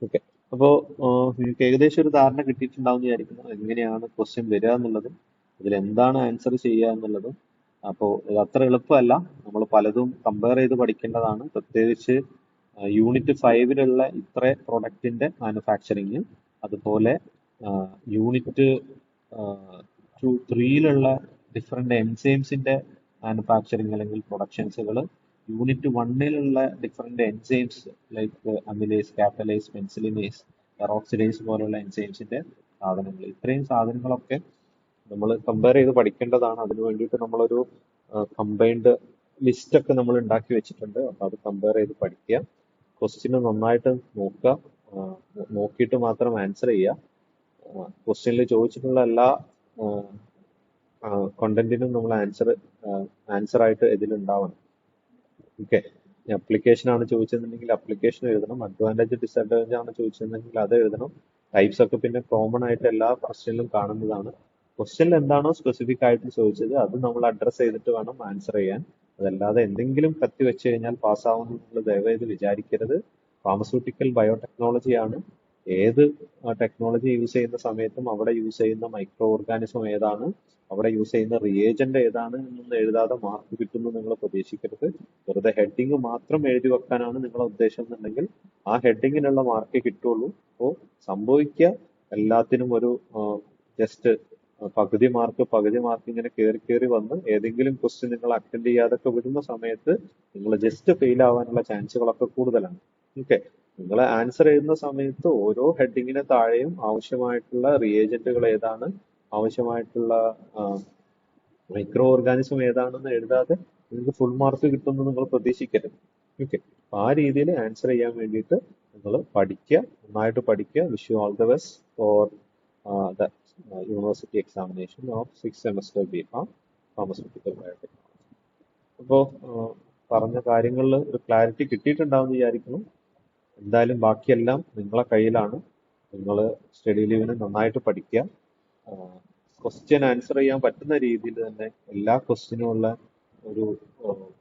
ഓക്കെ, അപ്പോൾ നിങ്ങൾക്ക് ഏകദേശം ഒരു ധാരണ കിട്ടിയിട്ടുണ്ടാവും എന്ന് വിചാരിക്കുന്നു എങ്ങനെയാണ് ക്വസ്റ്റ്യൻ വരിക എന്നുള്ളതും ഇതിൽ എന്താണ് ആൻസർ ചെയ്യുക എന്നുള്ളതും. അപ്പോൾ ഇത് അത്ര എളുപ്പമല്ല, നമ്മൾ പലതും കമ്പയർ ചെയ്ത് പഠിക്കേണ്ടതാണ്. പ്രത്യേകിച്ച് യൂണിറ്റ് 5-ലുള്ള ഇത്ര പ്രൊഡക്റ്റിന്റെ മാനുഫാക്ചറിങ്, അതുപോലെ യൂണിറ്റ് 3-ലുള്ള ഡിഫറെന്റ് എൻസൈംസിന്റെ മാനുഫാക്ചറിങ് അല്ലെങ്കിൽ പ്രൊഡക്ഷൻസുകൾ, യൂണിറ്റ് 1-ലുള്ള different enzymes like amylase, catalase, penicillinase, peroxidase പോലുള്ള എൻസൈംസിന്റെ സാധനങ്ങൾ, ഇത്രയും സാധനങ്ങളൊക്കെ നമ്മൾ കമ്പയർ ചെയ്ത് പഠിക്കേണ്ടതാണ്. അതിനു വേണ്ടിയിട്ട് നമ്മളൊരു കമ്പൈൻഡ് ലിസ്റ്റ് ഒക്കെ നമ്മൾ ഉണ്ടാക്കി വെച്ചിട്ടുണ്ട്. അപ്പൊ അത് കമ്പയർ ചെയ്ത് പഠിക്കുക. ക്വസ്റ്റ്യന് നന്നായിട്ട് നോക്കുക, നോക്കിയിട്ട് മാത്രം ആൻസർ ചെയ്യുക. ക്വസ്റ്റ്യനിൽ ചോദിച്ചിട്ടുള്ള എല്ലാ കണ്ടന്റിനും നമ്മൾ ആൻസർ ആയിട്ട് ഇതിലുണ്ടാവണം. ഓക്കെ, അപ്ലിക്കേഷൻ ആണ് ചോദിച്ചതെന്നുണ്ടെങ്കിൽ അപ്ലിക്കേഷൻ എഴുതണം. അഡ്വാൻറ്റേജ് ഡിസഡ്വാൻറ്റേജ് ആണ് ചോദിച്ചതെന്നുണ്ടെങ്കിൽ അത് എഴുതണം. ടൈപ്സ് ഒക്കെ പിന്നെ കോമൺ ആയിട്ട് എല്ലാ ക്വസ്റ്റ്യനിലും കാണുന്നതാണ്. ക്വസ്റ്റ്യനിൽ എന്താണോ സ്പെസിഫിക് ആയിട്ട് ചോദിച്ചത് അത് നമ്മൾ അഡ്രസ് ചെയ്തിട്ട് വേണം ആൻസർ ചെയ്യാൻ. അതല്ലാതെ എന്തെങ്കിലും കത്തി വെച്ച് കഴിഞ്ഞാൽ പാസ്സാവുമെന്ന് നിങ്ങൾ ദയവായത് വിചാരിക്കരുത്. ഫാർമസ്യൂട്ടിക്കൽ ബയോടെക്നോളജി ആണ്. ഏത് ടെക്നോളജി യൂസ് ചെയ്യുന്ന സമയത്തും അവിടെ യൂസ് ചെയ്യുന്ന മൈക്രോ ഓർഗാനിസം ഏതാണ്, അവിടെ യൂസ് ചെയ്യുന്ന റിയേജന്റ് ഏതാണ് എന്നൊന്നും എഴുതാതെ മാർക്ക് കിട്ടുമെന്ന് നിങ്ങൾ പ്രതീക്ഷിക്കരുത്. വെറുതെ ഹെഡിങ് മാത്രം എഴുതി വെക്കാനാണ് നിങ്ങളുടെ ഉദ്ദേശം എന്നുണ്ടെങ്കിൽ ആ ഹെഡിങ്ങിനുള്ള മാർക്കേ കിട്ടുള്ളൂ. അപ്പോൾ സംഭവിക്കുക എല്ലാത്തിനും ഒരു ജസ്റ്റ് പകുതി മാർക്ക് ഇങ്ങനെ കയറി വന്ന് ഏതെങ്കിലും ക്വസ്റ്റ്യൻ നിങ്ങൾ അറ്റൻഡ് ചെയ്യാതൊക്കെ വിടുന്ന സമയത്ത് നിങ്ങൾ ജസ്റ്റ് ഫെയിൽ ആവാനുള്ള ചാൻസുകളൊക്കെ കൂടുതലാണ്. ഓക്കെ, നിങ്ങൾ ആൻസർ എഴുതുന്ന സമയത്ത് ഓരോ ഹെഡിങ്ങിന് താഴെയും ആവശ്യമായിട്ടുള്ള റിയേജന്റുകൾ ഏതാണ്, ആവശ്യമായിട്ടുള്ള മൈക്രോ ഓർഗാനിസം ഏതാണെന്ന് എഴുതാതെ നിങ്ങൾക്ക് ഫുൾ മാർക്ക് കിട്ടുമെന്ന് നിങ്ങൾ പ്രതീക്ഷിക്കരുത്. ഓക്കെ, ആ രീതിയിൽ ആൻസർ ചെയ്യാൻ വേണ്ടിയിട്ട് നിങ്ങൾ പഠിക്കുക, നന്നായിട്ട് പഠിക്കുക. Wish you all the best for the university examination of 6th semester BPharm pharmaceutical biotechnology. അപ്പോൾ പറഞ്ഞ കാര്യങ്ങളിൽ ഒരു ക്ലാരിറ്റി കിട്ടിയിട്ടുണ്ടാവും വിചാരിക്കുന്നു. എന്തായാലും ബാക്കിയെല്ലാം നിങ്ങളെ കയ്യിലാണ്. നിങ്ങൾ സ്റ്റഡി ലീവിന് നന്നായിട്ട് പഠിക്കുക. ക്വസ്റ്റ്യൻ ആൻസർ ചെയ്യാൻ പറ്റുന്ന രീതിയിൽ തന്നെ എല്ലാ ക്വസ്റ്റ്യനും ഉള്ള ഒരു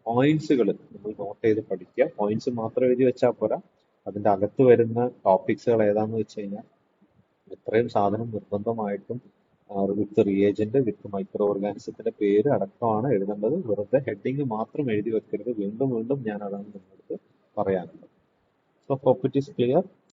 പോയിന്റ്സുകൾ നിങ്ങൾ നോട്ട് ചെയ്ത് പഠിക്കുക. പോയിന്റ്സ് മാത്രം എഴുതി വെച്ചാൽ പോരാ, അതിന്റെ അകത്ത് വരുന്ന ടോപ്പിക്സുകൾ ഏതാണെന്ന് വെച്ച് കഴിഞ്ഞാൽ ഇത്രയും സാധനം നിർബന്ധമായിട്ടും വിത്ത് റിയേജന്റ്, വിത്ത് മൈക്രോ ഓർഗാനിസത്തിന്റെ പേര് അടക്കമാണ് എഴുതേണ്ടത്. വെറുതെ ഹെഡിങ് മാത്രം എഴുതി വെക്കരുത്. വീണ്ടും വീണ്ടും ഞാൻ അതാണ് നിങ്ങളടുത്ത് പറയാനുള്ളത്. So hope it is clear.